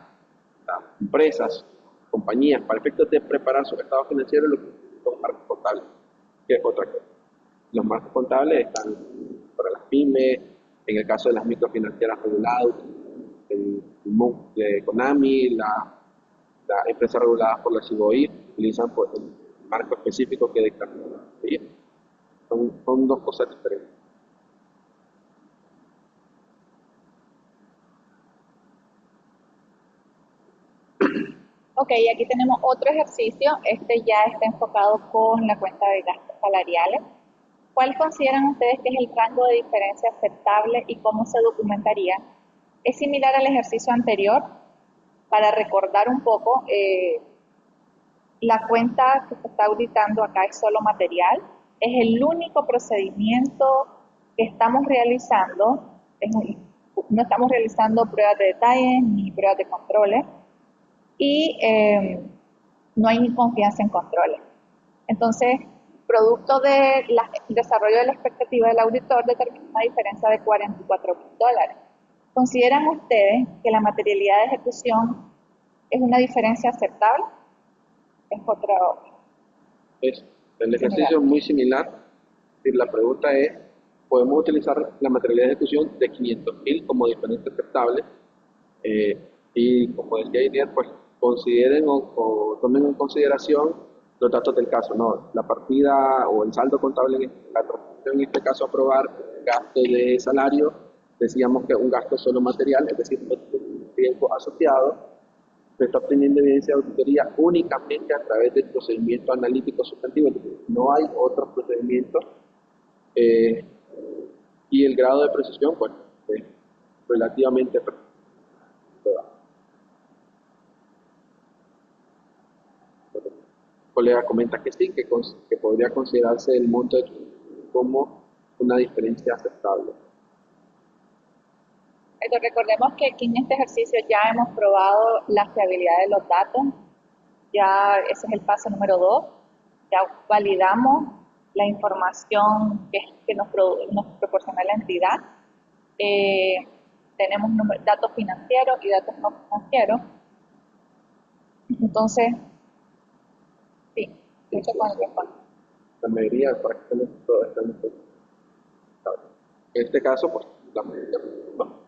empresas, compañías, para efectos de preparar su estado financiero, lo que son marcos contables, que es otra cosa. Los marcos contables están para las pymes, en el caso de las microfinancieras reguladas, el de CONAMI, las empresas reguladas por la CIBOI utilizan el marco específico que dicta la auditoría. Son dos cosas diferentes. Ok, aquí tenemos otro ejercicio. Este ya está enfocado con la cuenta de gastos salariales. ¿Cuál consideran ustedes que es el rango de diferencia aceptable y cómo se documentaría? Es similar al ejercicio anterior. Para recordar un poco, la cuenta que se está auditando acá es solo material. Es el único procedimiento que estamos realizando. No estamos realizando pruebas de detalle ni pruebas de controles. Y no hay ni confianza en controles. Entonces, producto del desarrollo de la expectativa del auditor, determina una diferencia de $44,000. ¿Consideran ustedes que la materialidad de ejecución ¿Es una diferencia aceptable? Es otra El ejercicio es muy similar. Y la pregunta es, ¿podemos utilizar la materialidad de ejecución de 500.000 como diferencia aceptable? Y como decía Inier, pues consideren o tomen en consideración los datos del caso, ¿no? La partida o el saldo contable, la transacción en este caso aprobar gasto de salario, decíamos que un gasto solo material, es decir, no tiene riesgo asociado. Se está obteniendo evidencia de auditoría únicamente a través del procedimiento analítico sustantivo, es decir, no hay otros procedimientos, eh, y el grado de precisión, pues, es relativamente bajo. El colega comenta que sí, que podría considerarse el monto como una diferencia aceptable. Recordemos que aquí en este ejercicio ya hemos probado la fiabilidad de los datos, ya ese es el paso número 2, ya validamos la información que nos proporciona la entidad, tenemos datos financieros y datos no financieros, entonces, sí, de hecho con el respaldo. La mayoría prácticamente todas están en este caso, pues, la mayoría, ¿no?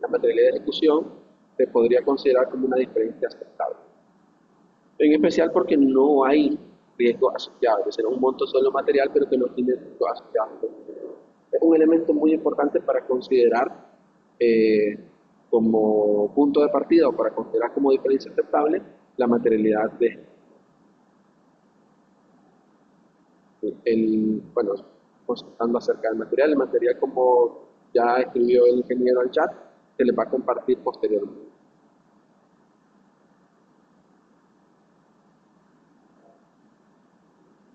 La materialidad de ejecución se podría considerar como una diferencia aceptable. En especial porque no hay riesgo asociado, es decir, un monto solo material pero que no tiene riesgo asociado. Es un elemento muy importante para considerar como punto de partida o para considerar como diferencia aceptable la materialidad de bueno, consultando acerca del material. El material, como ya escribió el ingeniero al chat, se les va a compartir posteriormente.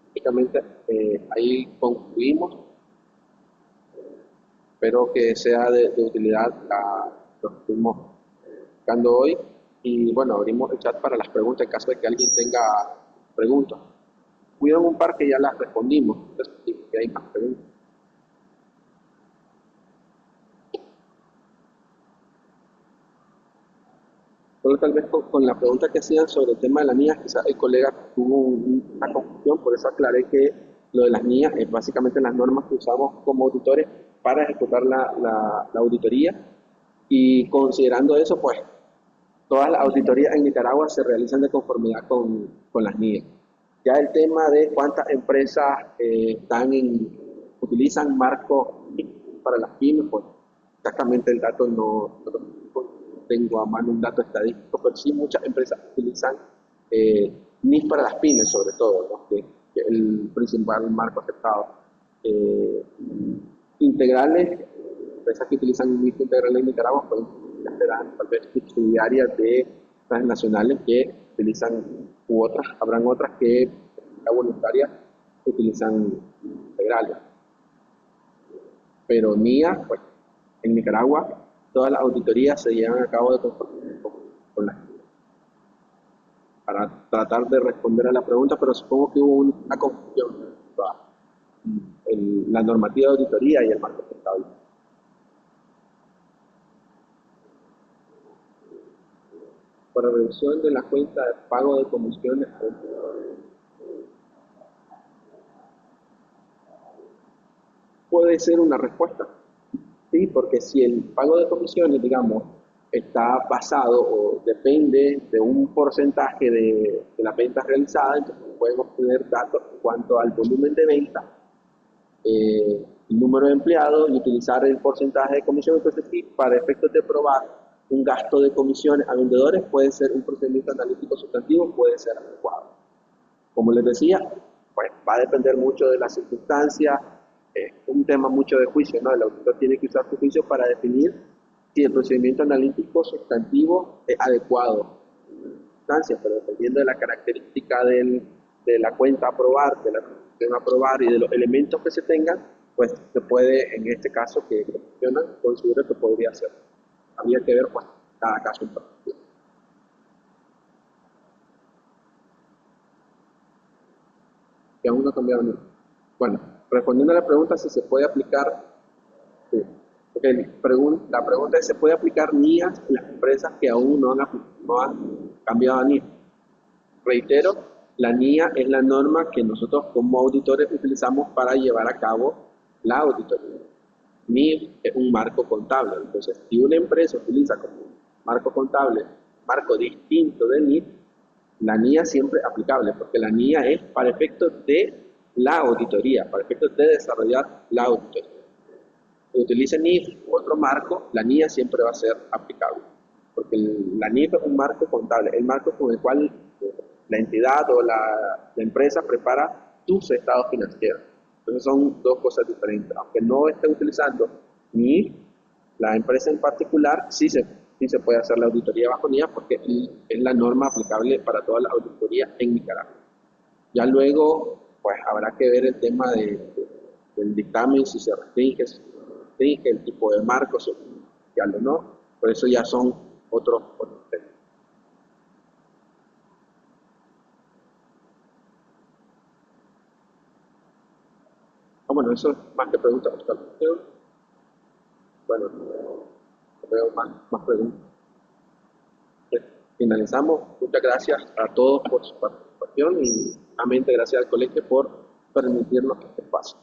Básicamente, ahí concluimos. Espero que sea de utilidad a lo que estuvimos buscando hoy. Y bueno, abrimos el chat para las preguntas en caso de que alguien tenga preguntas. Cuidan un par que ya las respondimos, entonces si hay más preguntas. Solo tal vez con la pregunta que hacían sobre el tema de las niñas, quizás el colega tuvo una confusión, por eso aclaré que lo de las niñas es básicamente las normas que usamos como auditores para ejecutar la auditoría, y considerando eso, pues todas las auditorías en Nicaragua se realizan de conformidad con las NIE. Ya el tema de cuántas empresas utilizan marcos para las pymes, pues exactamente el dato no tengo a mano un dato estadístico, pero sí muchas empresas utilizan NIS para las pymes, sobre todo, ¿no? que es el principal marco aceptado. Integrales, empresas que utilizan NIS integrales en Nicaragua, pues serán tal vez subsidiarias de transnacionales que utilizan, habrán otras que la voluntaria utilizan integrales. Pero NIA, pues, en Nicaragua, todas las auditorías se llevan a cabo de conformidad con las para tratar de responder a la pregunta, pero supongo que hubo una confusión entre la normativa de auditoría y el marco contable. Para revisión de la cuenta de pago de comisiones, puede ser una respuesta, ¿sí? Porque si el pago de comisiones, digamos, está basado o depende de un porcentaje de las ventas realizadas, entonces pueden obtener datos en cuanto al volumen de venta, el número de empleados y utilizar el porcentaje de comisión. Entonces, sí, para efectos de probar un gasto de comisiones a vendedores puede ser un procedimiento analítico sustantivo, puede ser adecuado. Como les decía, pues va a depender mucho de las circunstancias, es un tema mucho de juicio, ¿no? El auditor tiene que usar su juicio para definir si el procedimiento analítico sustantivo es adecuado en las circunstancias, pero dependiendo de la característica de la cuenta a aprobar, de la transacción a aprobar y de los elementos que se tengan, pues se puede, en este caso que mencionan, considero que podría ser. Habría que ver, pues, cada caso en particular. Que aún no cambiaron. Bueno, respondiendo a la pregunta si se puede aplicar, sí. Ok, la pregunta es, ¿se puede aplicar NIAS en las empresas que aún no han cambiado a NIF? Reitero, la NIA es la norma que nosotros como auditores utilizamos para llevar a cabo la auditoría. NIF es un marco contable, entonces si una empresa utiliza como marco contable, marco distinto del NIF, la NIA siempre es aplicable, porque la NIA es para efectos de la auditoría, para efectos de desarrollar la auditoría. Si utilice NIF u otro marco, la NIA siempre va a ser aplicable, porque la NIF es un marco contable, el marco con el cual la entidad o la empresa prepara tus estados financieros. Entonces son dos cosas diferentes. Aunque no esté utilizando NIF, la empresa en particular sí se puede hacer la auditoría bajo NIA porque es la norma aplicable para toda la auditoría en Nicaragua. Ya luego, pues habrá que ver el tema del dictamen, si se restringe el tipo de marcos, ya lo no, por eso ya son otros temas. Bueno, eso es más que preguntas, Oscar. Bueno, no veo más preguntas. Finalizamos. Muchas gracias a todos por su participación y nuevamente gracias al colegio por permitirnos este espacio.